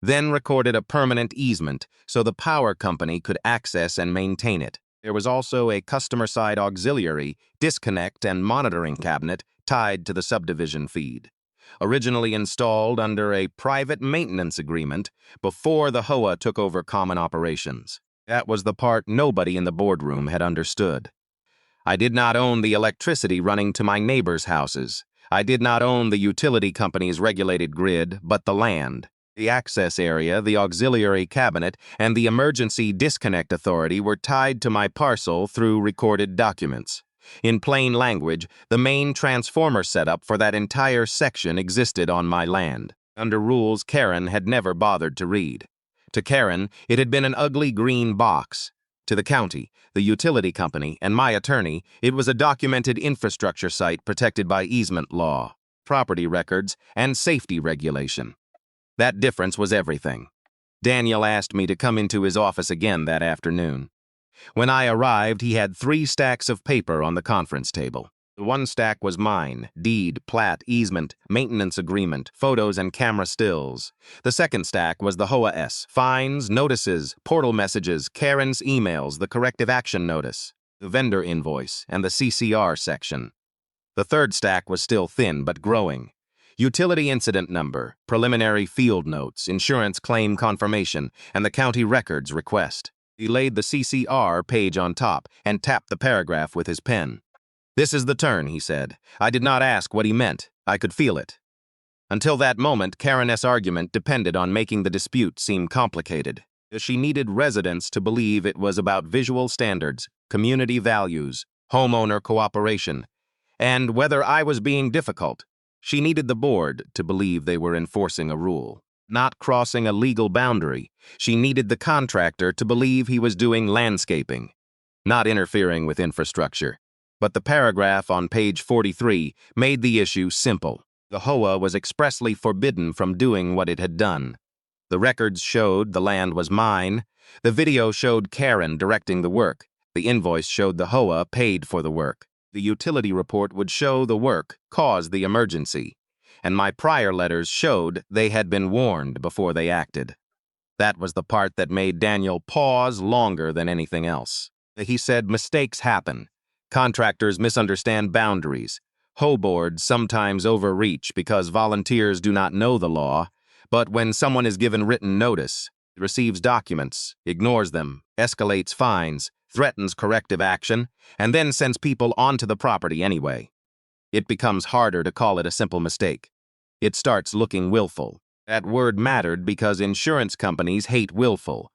then recorded a permanent easement so the power company could access and maintain it. There was also a customer-side auxiliary, disconnect, and monitoring cabinet tied to the subdivision feed, originally installed under a private maintenance agreement before the HOA took over common operations. That was the part nobody in the boardroom had understood. I did not own the electricity running to my neighbors' houses. I did not own the utility company's regulated grid, but the land. The access area, the auxiliary cabinet, and the emergency disconnect authority were tied to my parcel through recorded documents. In plain language, the main transformer setup for that entire section existed on my land, under rules Karen had never bothered to read. To Karen, it had been an ugly green box. To the county, the utility company, and my attorney, it was a documented infrastructure site protected by easement law, property records, and safety regulation. That difference was everything. Daniel asked me to come into his office again that afternoon. When I arrived, he had 3 stacks of paper on the conference table. The one stack was mine: deed, plat, easement, maintenance agreement, photos and camera stills. The second stack was the HOA's: fines, notices, portal messages, Karen's emails, the corrective action notice, the vendor invoice, and the CCR section. The third stack was still thin but growing. Utility incident number, preliminary field notes, insurance claim confirmation, and the county records request. He laid the CCR page on top and tapped the paragraph with his pen. "This is the turn," he said. I did not ask what he meant. I could feel it. Until that moment, Karen's argument depended on making the dispute seem complicated. She needed residents to believe it was about visual standards, community values, homeowner cooperation, and whether I was being difficult. She needed the board to believe they were enforcing a rule, not crossing a legal boundary. She needed the contractor to believe he was doing landscaping, not interfering with infrastructure. But the paragraph on page 43 made the issue simple. The HOA was expressly forbidden from doing what it had done. The records showed the land was mine. The video showed Karen directing the work. The invoice showed the HOA paid for the work. The utility report would show the work caused the emergency. And my prior letters showed they had been warned before they acted. That was the part that made Daniel pause longer than anything else. He said mistakes happen. Contractors misunderstand boundaries. HOA boards sometimes overreach because volunteers do not know the law, but when someone is given written notice, receives documents, ignores them, escalates fines, threatens corrective action, and then sends people onto the property anyway, it becomes harder to call it a simple mistake. It starts looking willful. That word mattered because insurance companies hate willful.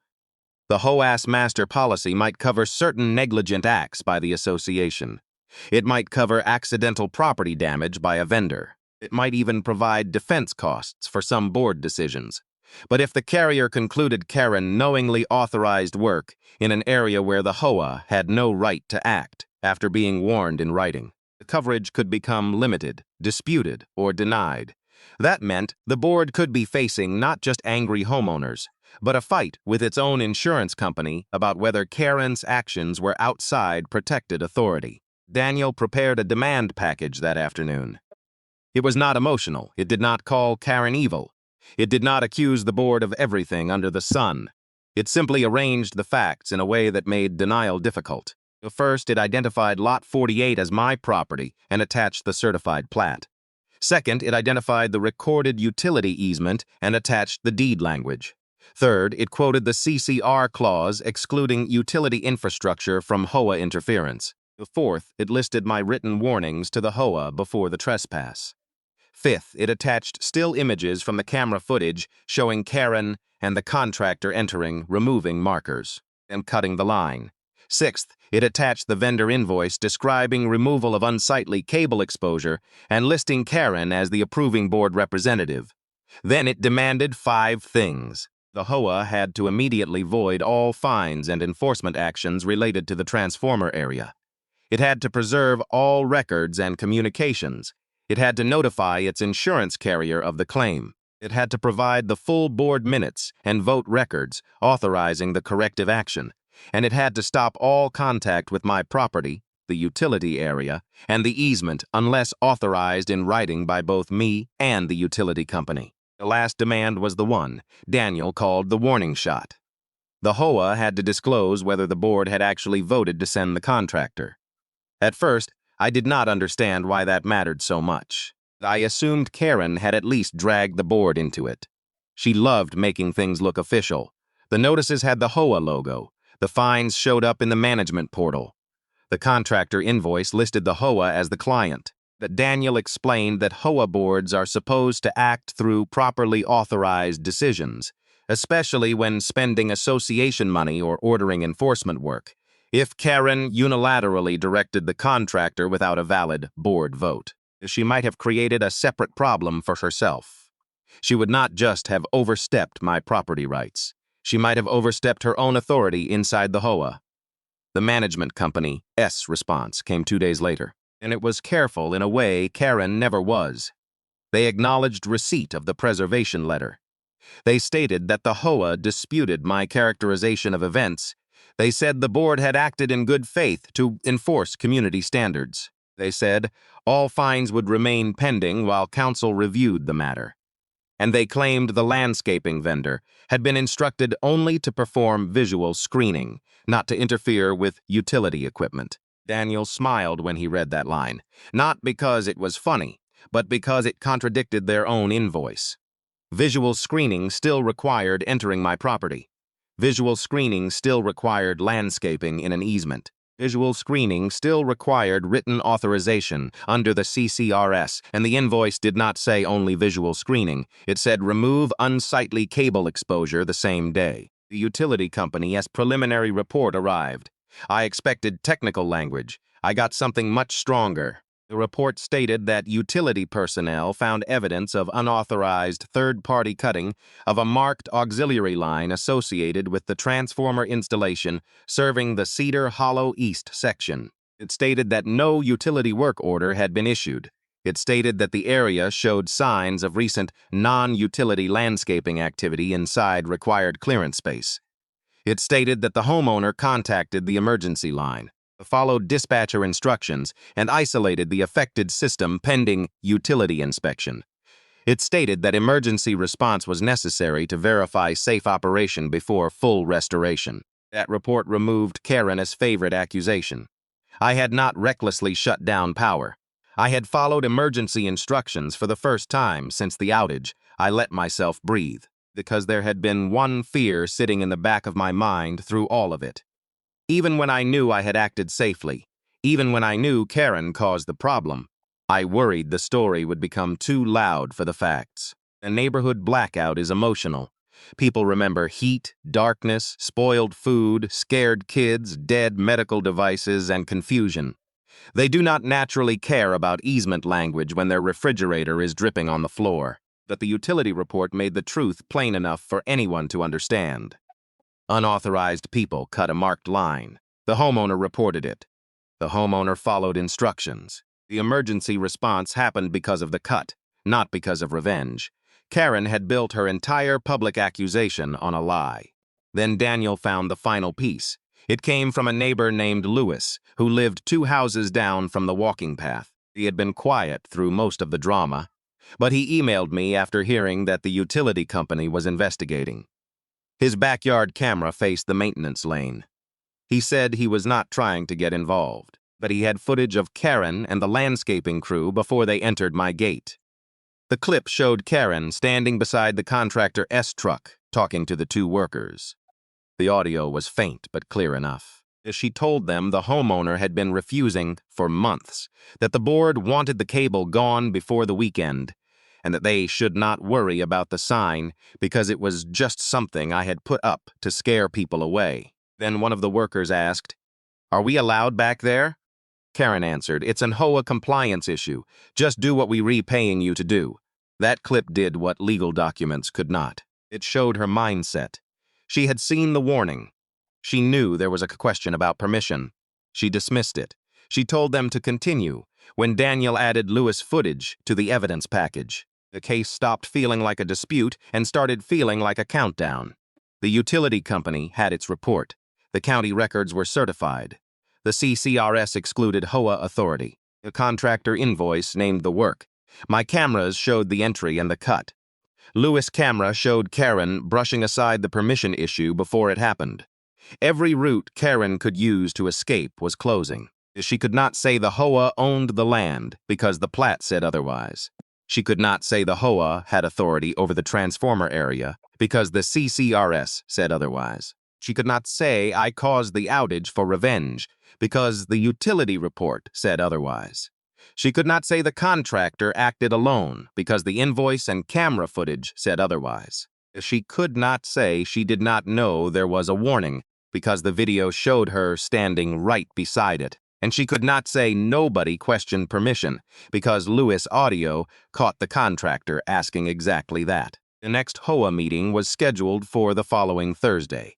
The HOA's master policy might cover certain negligent acts by the association. It might cover accidental property damage by a vendor. It might even provide defense costs for some board decisions. But if the carrier concluded Karen knowingly authorized work in an area where the HOA had no right to act after being warned in writing, the coverage could become limited, disputed, or denied. That meant the board could be facing not just angry homeowners, but a fight with its own insurance company about whether Karen's actions were outside protected authority. Daniel prepared a demand package that afternoon. It was not emotional. It did not call Karen evil. It did not accuse the board of everything under the sun. It simply arranged the facts in a way that made denial difficult. First, it identified Lot 48 as my property and attached the certified plat. Second, it identified the recorded utility easement and attached the deed language. Third, it quoted the CCR clause excluding utility infrastructure from HOA interference. Fourth, it listed my written warnings to the HOA before the trespass. Fifth, it attached still images from the camera footage showing Karen and the contractor entering, removing markers, and cutting the line. Sixth, it attached the vendor invoice describing removal of unsightly cable exposure and listing Karen as the approving board representative. Then it demanded 5 things. The HOA had to immediately void all fines and enforcement actions related to the transformer area. It had to preserve all records and communications. It had to notify its insurance carrier of the claim. It had to provide the full board minutes and vote records authorizing the corrective action. And it had to stop all contact with my property, the utility area, and the easement unless authorized in writing by both me and the utility company. The last demand was the one Daniel called the warning shot. The HOA had to disclose whether the board had actually voted to send the contractor. At first, I did not understand why that mattered so much. I assumed Karen had at least dragged the board into it. She loved making things look official. The notices had the HOA logo. The fines showed up in the management portal. The contractor invoice listed the HOA as the client. That Daniel explained that HOA boards are supposed to act through properly authorized decisions, especially when spending association money or ordering enforcement work. If Karen unilaterally directed the contractor without a valid board vote, she might have created a separate problem for herself. She would not just have overstepped my property rights. She might have overstepped her own authority inside the HOA. The management company, response, came 2 days later, and it was careful in a way Karen never was. They acknowledged receipt of the preservation letter. They stated that the HOA disputed my characterization of events. They said the board had acted in good faith to enforce community standards. They said all fines would remain pending while council reviewed the matter. And they claimed the landscaping vendor had been instructed only to perform visual screening, not to interfere with utility equipment. Daniel smiled when he read that line, not because it was funny, but because it contradicted their own invoice. Visual screening still required entering my property. Visual screening still required landscaping in an easement. Visual screening still required written authorization under the CCRS, and the invoice did not say only visual screening. It said remove unsightly cable exposure the same day. The utility company's preliminary report arrived. I expected technical language. I got something much stronger. The report stated that utility personnel found evidence of unauthorized third-party cutting of a marked auxiliary line associated with the transformer installation serving the Cedar Hollow East section. It stated that no utility work order had been issued. It stated that the area showed signs of recent non-utility landscaping activity inside required clearance space. It stated that the homeowner contacted the emergency line, followed dispatcher instructions, and isolated the affected system pending utility inspection. It stated that emergency response was necessary to verify safe operation before full restoration. That report removed Karen's favorite accusation. I had not recklessly shut down power. I had followed emergency instructions for the first time since the outage. I let myself breathe, because there had been one fear sitting in the back of my mind through all of it. Even when I knew I had acted safely, even when I knew Karen caused the problem, I worried the story would become too loud for the facts. A neighborhood blackout is emotional. People remember heat, darkness, spoiled food, scared kids, dead medical devices, and confusion. They do not naturally care about easement language when their refrigerator is dripping on the floor. But the utility report made the truth plain enough for anyone to understand. Unauthorized people cut a marked line. The homeowner reported it. The homeowner followed instructions. The emergency response happened because of the cut, not because of revenge. Karen had built her entire public accusation on a lie. Then Daniel found the final piece. It came from a neighbor named Lewis, who lived 2 houses down from the walking path. He had been quiet through most of the drama, but he emailed me after hearing that the utility company was investigating. His backyard camera faced the maintenance lane. He said he was not trying to get involved, but he had footage of Karen and the landscaping crew before they entered my gate. The clip showed Karen standing beside the contractor S truck, talking to the 2 workers. The audio was faint but clear enough. She told them the homeowner had been refusing for months, that the board wanted the cable gone before the weekend, and that they should not worry about the sign because it was just something I had put up to scare people away. Then one of the workers asked, "Are we allowed back there?" Karen answered, "It's an HOA compliance issue. Just do what we're repaying you to do." That clip did what legal documents could not. It showed her mindset. She had seen the warning. She knew there was a question about permission. She dismissed it. She told them to continue when Daniel added Lewis footage to the evidence package. The case stopped feeling like a dispute and started feeling like a countdown. The utility company had its report. The county records were certified. The CCRS excluded HOA authority. The contractor invoice named the work. My cameras showed the entry and the cut. Lewis' camera showed Karen brushing aside the permission issue before it happened. Every route Karen could use to escape was closing. She could not say the HOA owned the land because the plat said otherwise. She could not say the HOA had authority over the transformer area because the CCRS said otherwise. She could not say I caused the outage for revenge because the utility report said otherwise. She could not say the contractor acted alone because the invoice and camera footage said otherwise. She could not say she did not know there was a warning because the video showed her standing right beside it. And she could not say nobody questioned permission because Lewis' audio caught the contractor asking exactly that. The next HOA meeting was scheduled for the following Thursday.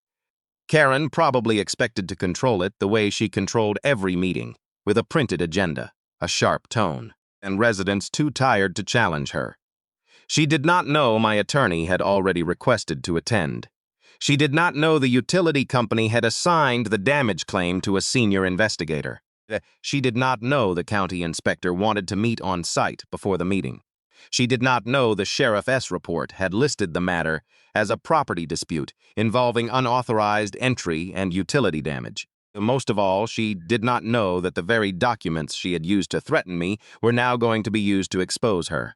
Karen probably expected to control it the way she controlled every meeting, with a printed agenda, a sharp tone, and residents too tired to challenge her. She did not know my attorney had already requested to attend. She did not know the utility company had assigned the damage claim to a senior investigator. She did not know the county inspector wanted to meet on site before the meeting. She did not know the sheriff's report had listed the matter as a property dispute involving unauthorized entry and utility damage. Most of all, she did not know that the very documents she had used to threaten me were now going to be used to expose her.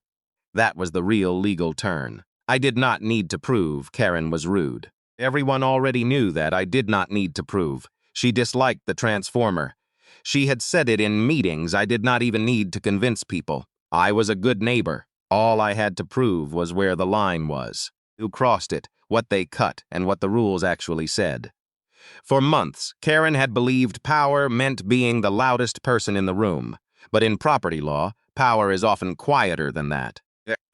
That was the real legal turn. I did not need to prove Karen was rude. Everyone already knew that. I did not need to prove. She disliked the transformer. She had said it in meetings. I did not even need to convince people. I was a good neighbor. All I had to prove was where the line was, who crossed it, what they cut, and what the rules actually said. For months, Karen had believed power meant being the loudest person in the room. But in property law, power is often quieter than that.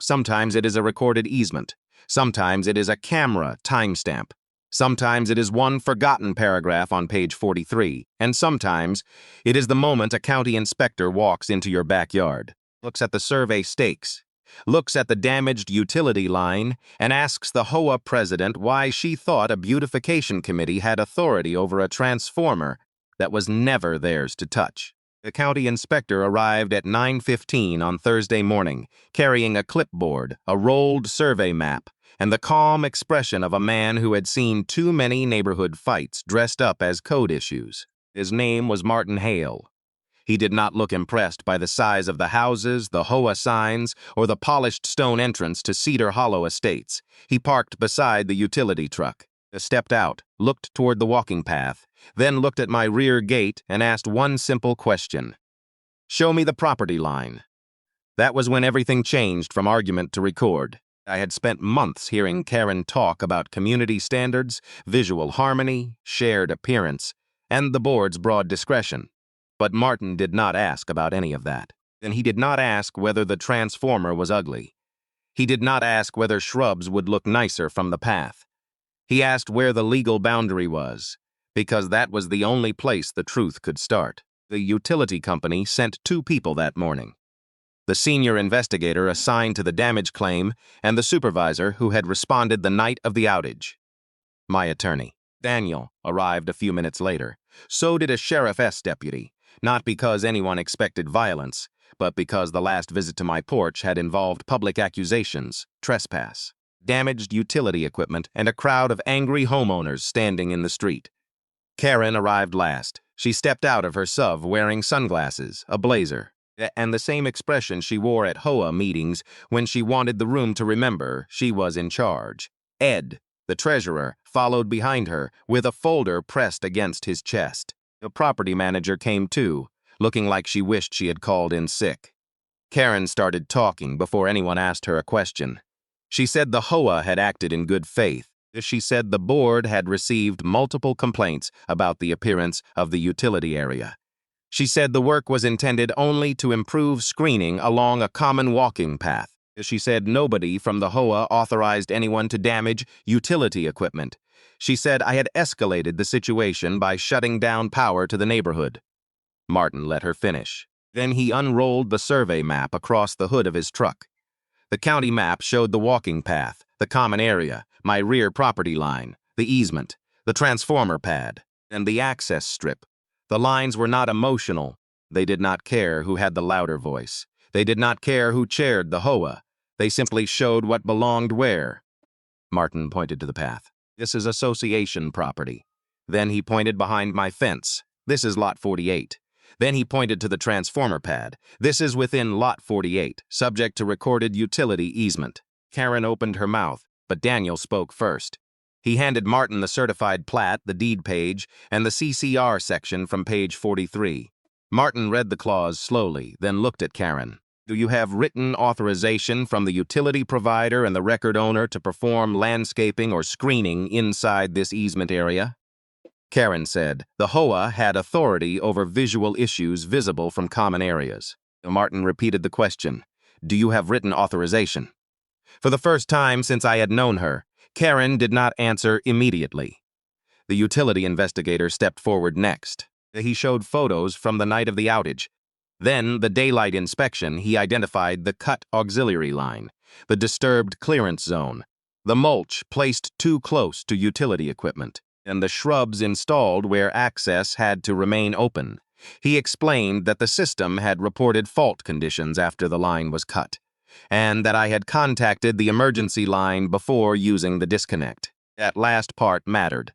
Sometimes it is a recorded easement. Sometimes it is a camera timestamp. Sometimes it is one forgotten paragraph on page 43. And sometimes it is the moment a county inspector walks into your backyard, looks at the survey stakes, looks at the damaged utility line, and asks the HOA president why she thought a beautification committee had authority over a transformer that was never theirs to touch. The county inspector arrived at 9:15 on Thursday morning, carrying a clipboard, a rolled survey map, and the calm expression of a man who had seen too many neighborhood fights dressed up as code issues. His name was Martin Hale. He did not look impressed by the size of the houses, the HOA signs, or the polished stone entrance to Cedar Hollow Estates. He parked beside the utility truck, stepped out, looked toward the walking path, then looked at my rear gate and asked one simple question. "Show me the property line." That was when everything changed from argument to record. I had spent months hearing Karen talk about community standards, visual harmony, shared appearance, and the board's broad discretion. But Martin did not ask about any of that. And he did not ask whether the transformer was ugly. He did not ask whether shrubs would look nicer from the path. He asked where the legal boundary was, because that was the only place the truth could start. The utility company sent 2 people that morning: the senior investigator assigned to the damage claim and the supervisor who had responded the night of the outage. My attorney, Daniel, arrived a few minutes later. So did a sheriff's deputy, not because anyone expected violence, but because the last visit to my porch had involved public accusations, trespass, damaged utility equipment, and a crowd of angry homeowners standing in the street. Karen arrived last. She stepped out of her SUV wearing sunglasses, a blazer, and the same expression she wore at HOA meetings when she wanted the room to remember she was in charge. Ed, the treasurer, followed behind her with a folder pressed against his chest. The property manager came too, looking like she wished she had called in sick. Karen started talking before anyone asked her a question. She said the HOA had acted in good faith. She said the board had received multiple complaints about the appearance of the utility area. She said the work was intended only to improve screening along a common walking path. She said nobody from the HOA authorized anyone to damage utility equipment. She said I had escalated the situation by shutting down power to the neighborhood. Martin let her finish. Then he unrolled the survey map across the hood of his truck. The county map showed the walking path, the common area, my rear property line, the easement, the transformer pad, and the access strip. The lines were not emotional. They did not care who had the louder voice. They did not care who chaired the HOA. They simply showed what belonged where. Martin pointed to the path. This is association property. Then he pointed behind my fence. This is lot 48. Then he pointed to the transformer pad. This is within lot 48, subject to recorded utility easement. Karen opened her mouth, but Daniel spoke first. He handed Martin the certified plat, the deed page, and the CCR section from page 43. Martin read the clause slowly, then looked at Karen. Do you have written authorization from the utility provider and the record owner to perform landscaping or screening inside this easement area? Karen said the HOA had authority over visual issues visible from common areas. Martin repeated the question. Do you have written authorization? For the first time since I had known her, Karen did not answer immediately. The utility investigator stepped forward next. He showed photos from the night of the outage. Then, the daylight inspection, he identified the cut auxiliary line, the disturbed clearance zone, the mulch placed too close to utility equipment, and the shrubs installed where access had to remain open. He explained that the system had reported fault conditions after the line was cut, and that I had contacted the emergency line before using the disconnect. That last part mattered.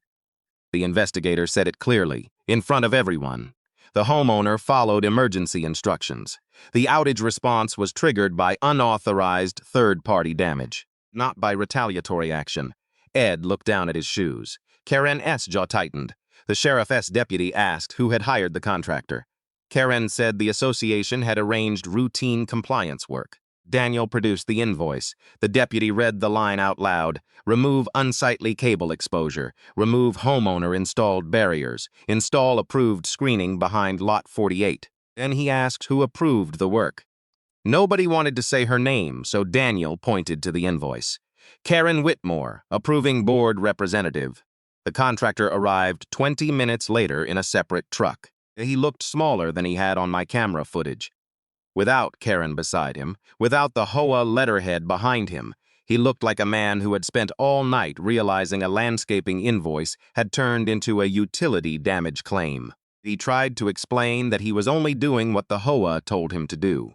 The investigator said it clearly. in front of everyone. The homeowner followed emergency instructions. The outage response was triggered by unauthorized third-party damage, not by retaliatory action. Ed looked down at his shoes. Karen S. jaw tightened. The Sheriff S. deputy asked who had hired the contractor. Karen said the association had arranged routine compliance work. Daniel produced the invoice. The deputy read the line out loud. Remove unsightly cable exposure. Remove homeowner-installed barriers. Install approved screening behind Lot 48. Then he asked who approved the work. Nobody wanted to say her name, so Daniel pointed to the invoice. Karen Whitmore, approving board representative. The contractor arrived 20 minutes later in a separate truck. He looked smaller than he had on my camera footage. Without Karen beside him, without the HOA letterhead behind him, he looked like a man who had spent all night realizing a landscaping invoice had turned into a utility damage claim. He tried to explain that he was only doing what the HOA told him to do.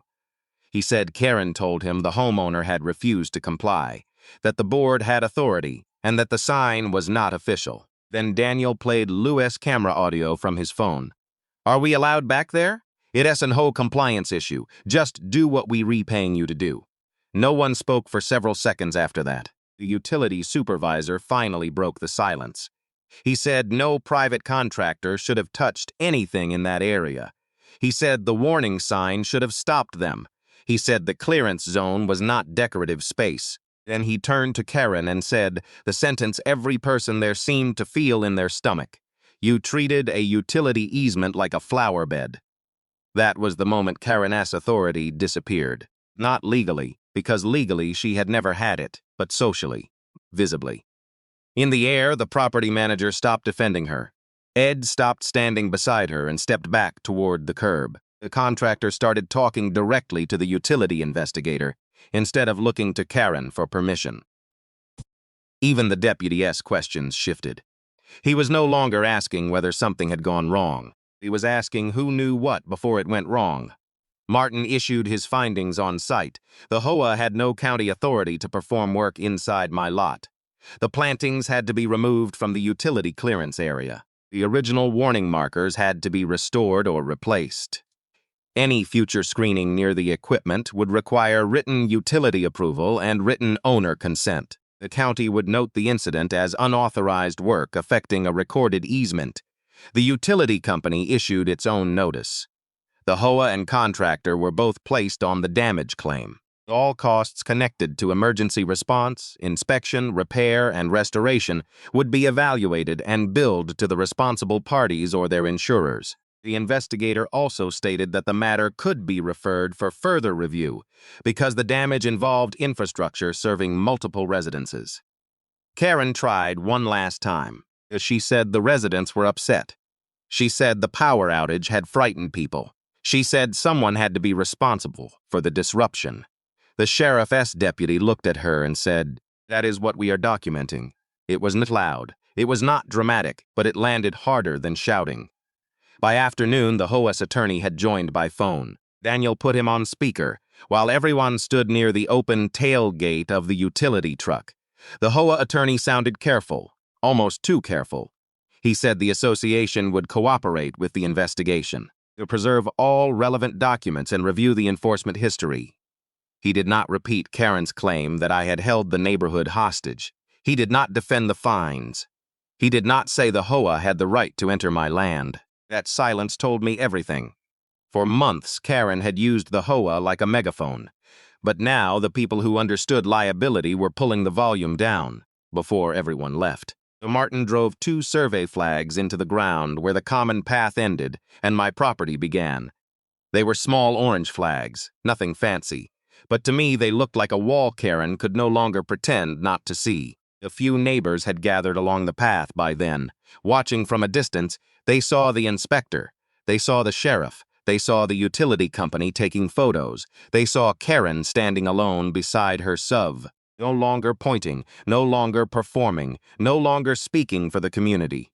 He said Karen told him the homeowner had refused to comply, that the board had authority, and that the sign was not official. Then Daniel played Lewis camera audio from his phone. Are we allowed back there? It isn't a whole compliance issue. Just do what we repaying you to do. No one spoke for several seconds after that. The utility supervisor finally broke the silence. He said no private contractor should have touched anything in that area. He said the warning sign should have stopped them. He said the clearance zone was not decorative space. Then he turned to Karen and said the sentence every person there seemed to feel in their stomach. You treated a utility easement like a flower bed. That was the moment Karen's authority disappeared. Not legally, because legally she had never had it, but socially, visibly. In the air, the property manager stopped defending her. Ed stopped standing beside her and stepped back toward the curb. The contractor started talking directly to the utility investigator, instead of looking to Karen for permission. Even the deputy's questions shifted. He was no longer asking whether something had gone wrong. He was asking who knew what before it went wrong. Martin issued his findings on site. The HOA had no county authority to perform work inside my lot. The plantings had to be removed from the utility clearance area. The original warning markers had to be restored or replaced. Any future screening near the equipment would require written utility approval and written owner consent. The county would note the incident as unauthorized work affecting a recorded easement. The utility company issued its own notice. The HOA and contractor were both placed on the damage claim. All costs connected to emergency response, inspection, repair, and restoration would be evaluated and billed to the responsible parties or their insurers. The investigator also stated that the matter could be referred for further review because the damage involved infrastructure serving multiple residences. Karen tried one last time. She said the residents were upset. She said the power outage had frightened people. She said someone had to be responsible for the disruption. The Sheriff's deputy looked at her and said, "That is what we are documenting." It was not loud. It was not dramatic, but it landed harder than shouting. By afternoon, the HOA's attorney had joined by phone. Daniel put him on speaker, while everyone stood near the open tailgate of the utility truck. The HOA attorney sounded careful, almost too careful. He said the association would cooperate with the investigation, to preserve all relevant documents and review the enforcement history. He did not repeat Karen's claim that I had held the neighborhood hostage. He did not defend the fines. He did not say the HOA had the right to enter my land. That silence told me everything. For months, Karen had used the HOA like a megaphone. But now the people who understood liability were pulling the volume down before everyone left. Martin drove 2 survey flags into the ground where the common path ended and my property began. They were small orange flags, nothing fancy. But to me they looked like a wall Karen could no longer pretend not to see. A few neighbors had gathered along the path by then. Watching from a distance, they saw the inspector. They saw the sheriff. They saw the utility company taking photos. They saw Karen standing alone beside her SUV. No longer pointing, no longer performing, no longer speaking for the community.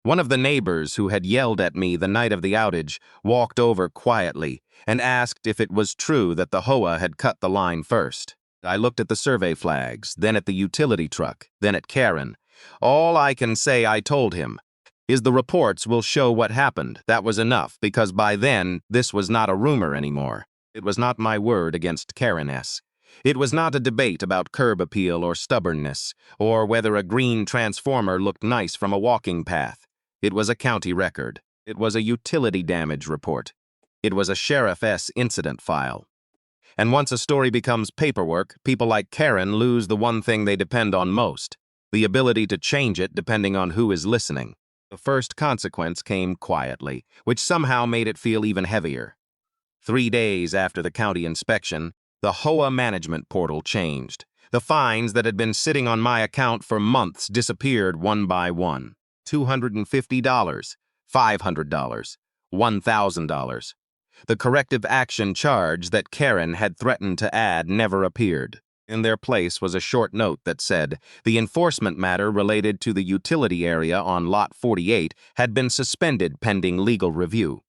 One of the neighbors who had yelled at me the night of the outage walked over quietly and asked if it was true that the HOA had cut the line first. I looked at the survey flags, then at the utility truck, then at Karen. All I can say I told him. is the reports will show what happened. That was enough, because by then, this was not a rumor anymore. It was not my word against Karen S. It was not a debate about curb appeal or stubbornness, or whether a green transformer looked nice from a walking path. It was a county record. It was a utility damage report. It was a Sheriff S. incident file. And once a story becomes paperwork, people like Karen lose the one thing they depend on most, the ability to change it depending on who is listening. The first consequence came quietly, which somehow made it feel even heavier. 3 days after the county inspection, the HOA management portal changed. The fines that had been sitting on my account for months disappeared one by one. $250, $500, $1,000. The corrective action charge that Karen had threatened to add never appeared. In their place was a short note that said, the enforcement matter related to the utility area on Lot 48 had been suspended pending legal review.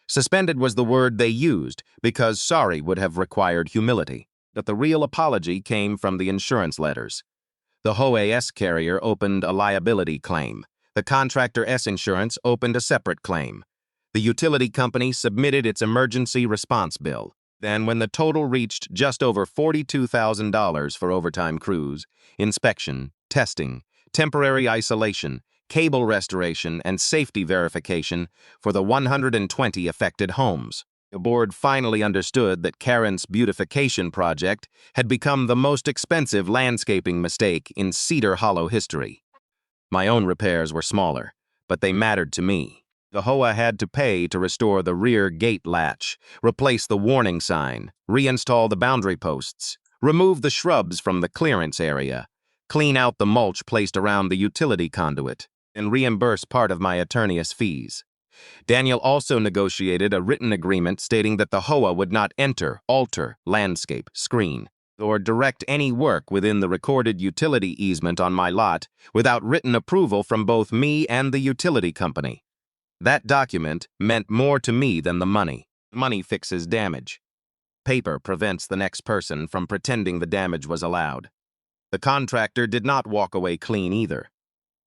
Suspended was the word they used because sorry would have required humility, but the real apology came from the insurance letters. The HOA S carrier opened a liability claim. The Contractor S insurance opened a separate claim. The utility company submitted its emergency response bill. Then, when the total reached just over $42,000 for overtime crews, inspection, testing, temporary isolation, cable restoration, and safety verification for the 120 affected homes, the board finally understood that Karen's beautification project had become the most expensive landscaping mistake in Cedar Hollow history. My own repairs were smaller, but they mattered to me. The HOA had to pay to restore the rear gate latch, replace the warning sign, reinstall the boundary posts, remove the shrubs from the clearance area, clean out the mulch placed around the utility conduit, and reimburse part of my attorney's fees. Daniel also negotiated a written agreement stating that the HOA would not enter, alter, landscape, screen, or direct any work within the recorded utility easement on my lot without written approval from both me and the utility company. That document meant more to me than the money. Money fixes damage. Paper prevents the next person from pretending the damage was allowed. The contractor did not walk away clean either.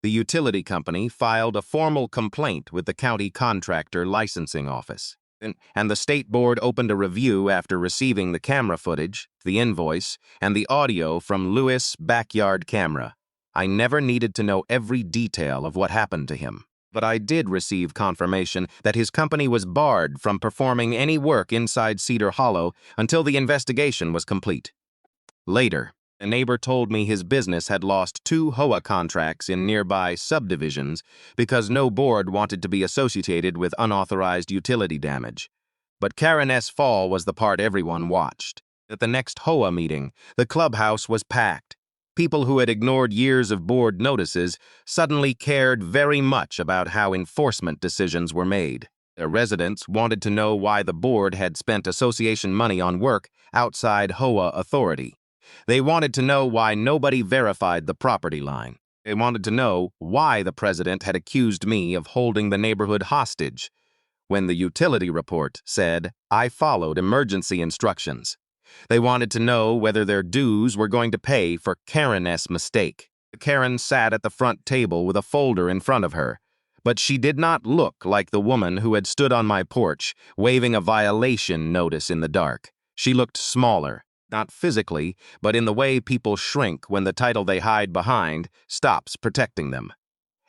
The utility company filed a formal complaint with the county contractor licensing office, and the state board opened a review after receiving the camera footage, the invoice, and the audio from Lewis' backyard camera. I never needed to know every detail of what happened to him, but I did receive confirmation that his company was barred from performing any work inside Cedar Hollow until the investigation was complete. Later, a neighbor told me his business had lost 2 HOA contracts in nearby subdivisions because no board wanted to be associated with unauthorized utility damage. But Karen S. fall was the part everyone watched. At the next HOA meeting, the clubhouse was packed. People who had ignored years of board notices suddenly cared very much about how enforcement decisions were made. Their residents wanted to know why the board had spent association money on work outside HOA authority. They wanted to know why nobody verified the property line. They wanted to know why the president had accused me of holding the neighborhood hostage, when the utility report said I followed emergency instructions. They wanted to know whether their dues were going to pay for Karen's mistake. Karen sat at the front table with a folder in front of her, but she did not look like the woman who had stood on my porch waving a violation notice in the dark. She looked smaller. Not physically, but in the way people shrink when the title they hide behind stops protecting them.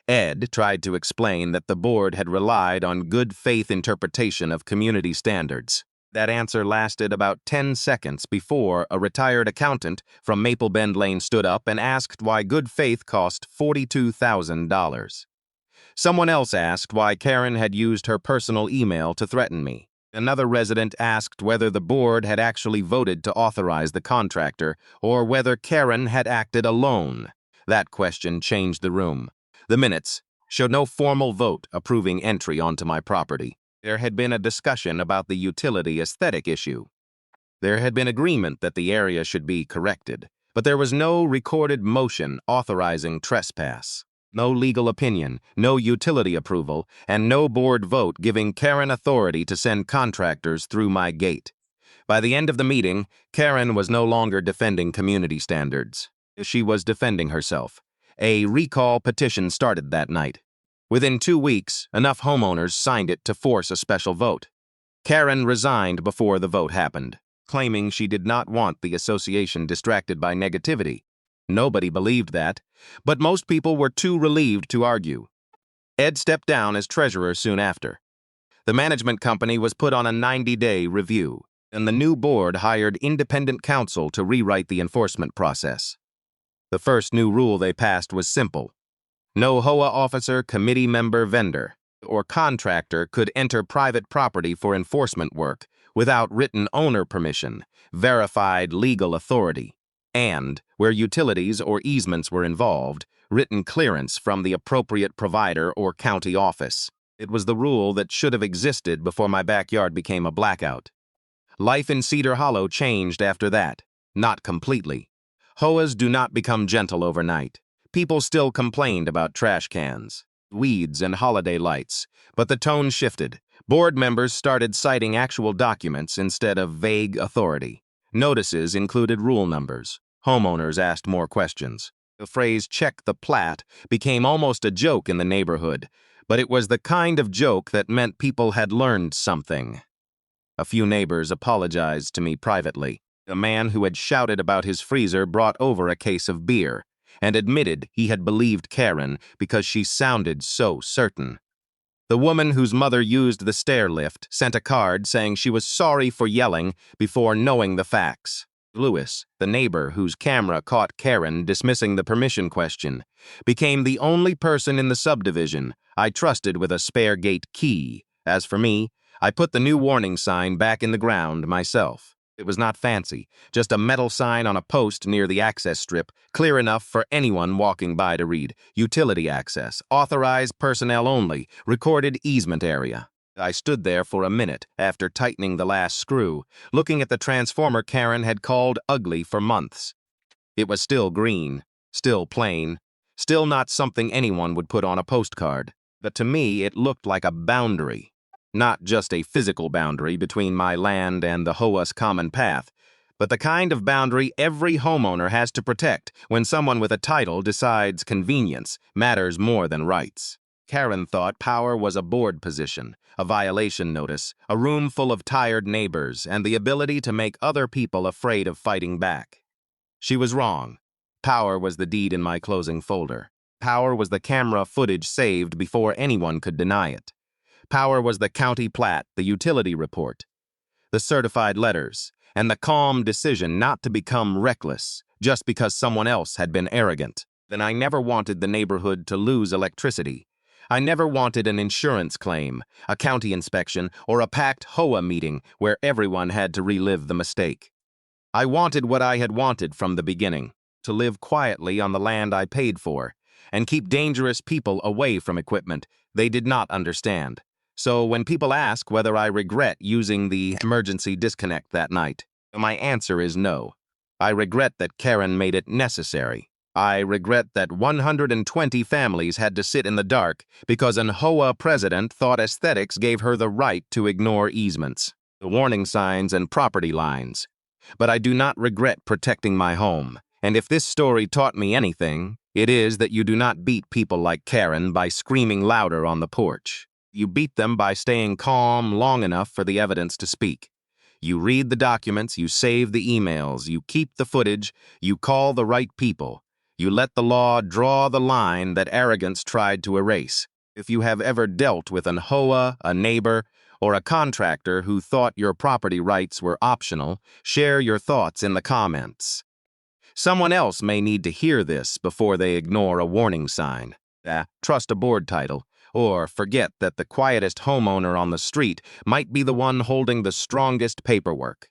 Ed tried to explain that the board had relied on good faith interpretation of community standards. That answer lasted about 10 seconds before a retired accountant from Maple Bend Lane stood up and asked why good faith cost $42,000. Someone else asked why Karen had used her personal email to threaten me. Another resident asked whether the board had actually voted to authorize the contractor or whether Karen had acted alone. That question changed the room. The minutes showed no formal vote approving entry onto my property. There had been a discussion about the utility aesthetic issue. There had been agreement that the area should be corrected, but there was no recorded motion authorizing trespass. No legal opinion, no utility approval, and no board vote giving Karen authority to send contractors through my gate. By the end of the meeting, Karen was no longer defending community standards. She was defending herself. A recall petition started that night. Within 2 weeks, enough homeowners signed it to force a special vote. Karen resigned before the vote happened, claiming she did not want the association distracted by negativity. Nobody believed that, but most people were too relieved to argue. Ed stepped down as treasurer soon after. The management company was put on a 90-day review, and the new board hired independent counsel to rewrite the enforcement process. The first new rule they passed was simple. No HOA officer, committee member, vendor, or contractor could enter private property for enforcement work without written owner permission, verified legal authority, and, where utilities or easements were involved, written clearance from the appropriate provider or county office. It was the rule that should have existed before my backyard became a blackout. Life in Cedar Hollow changed after that. Not completely. HOAs do not become gentle overnight. People still complained about trash cans, weeds, and holiday lights, but the tone shifted. Board members started citing actual documents instead of vague authority. Notices included rule numbers. Homeowners asked more questions. The phrase "check the plat" became almost a joke in the neighborhood, but it was the kind of joke that meant people had learned something. A few neighbors apologized to me privately. A man who had shouted about his freezer brought over a case of beer and admitted he had believed Karen because she sounded so certain. The woman whose mother used the stair lift sent a card saying she was sorry for yelling before knowing the facts. Lewis, the neighbor whose camera caught Karen dismissing the permission question, became the only person in the subdivision I trusted with a spare gate key. As for me, I put the new warning sign back in the ground myself. It was not fancy, just a metal sign on a post near the access strip, clear enough for anyone walking by to read. Utility access, authorized personnel only, recorded easement area. I stood there for a minute after tightening the last screw, looking at the transformer Karen had called ugly for months. It was still green, still plain, still not something anyone would put on a postcard. But to me, it looked like a boundary. Not just a physical boundary between my land and the HOA's common path, but the kind of boundary every homeowner has to protect when someone with a title decides convenience matters more than rights. Karen thought power was a board position, a violation notice, a room full of tired neighbors, and the ability to make other people afraid of fighting back. She was wrong. Power was the deed in my closing folder. Power was the camera footage saved before anyone could deny it. Power was the county plat, the utility report, the certified letters, and the calm decision not to become reckless just because someone else had been arrogant. Then I never wanted the neighborhood to lose electricity. I never wanted an insurance claim, a county inspection, or a packed HOA meeting where everyone had to relive the mistake. I wanted what I had wanted from the beginning, to live quietly on the land I paid for, and keep dangerous people away from equipment they did not understand. So when people ask whether I regret using the emergency disconnect that night, my answer is no. I regret that Karen made it necessary. I regret that 120 families had to sit in the dark because an HOA president thought aesthetics gave her the right to ignore easements, the warning signs, and property lines. But I do not regret protecting my home. And if this story taught me anything, it is that you do not beat people like Karen by screaming louder on the porch. You beat them by staying calm long enough for the evidence to speak. You read the documents, you save the emails, you keep the footage, you call the right people. You let the law draw the line that arrogance tried to erase. If you have ever dealt with an HOA, a neighbor, or a contractor who thought your property rights were optional, share your thoughts in the comments. Someone else may need to hear this before they ignore a warning sign. Trust a board title, or forget that the quietest homeowner on the street might be the one holding the strongest paperwork.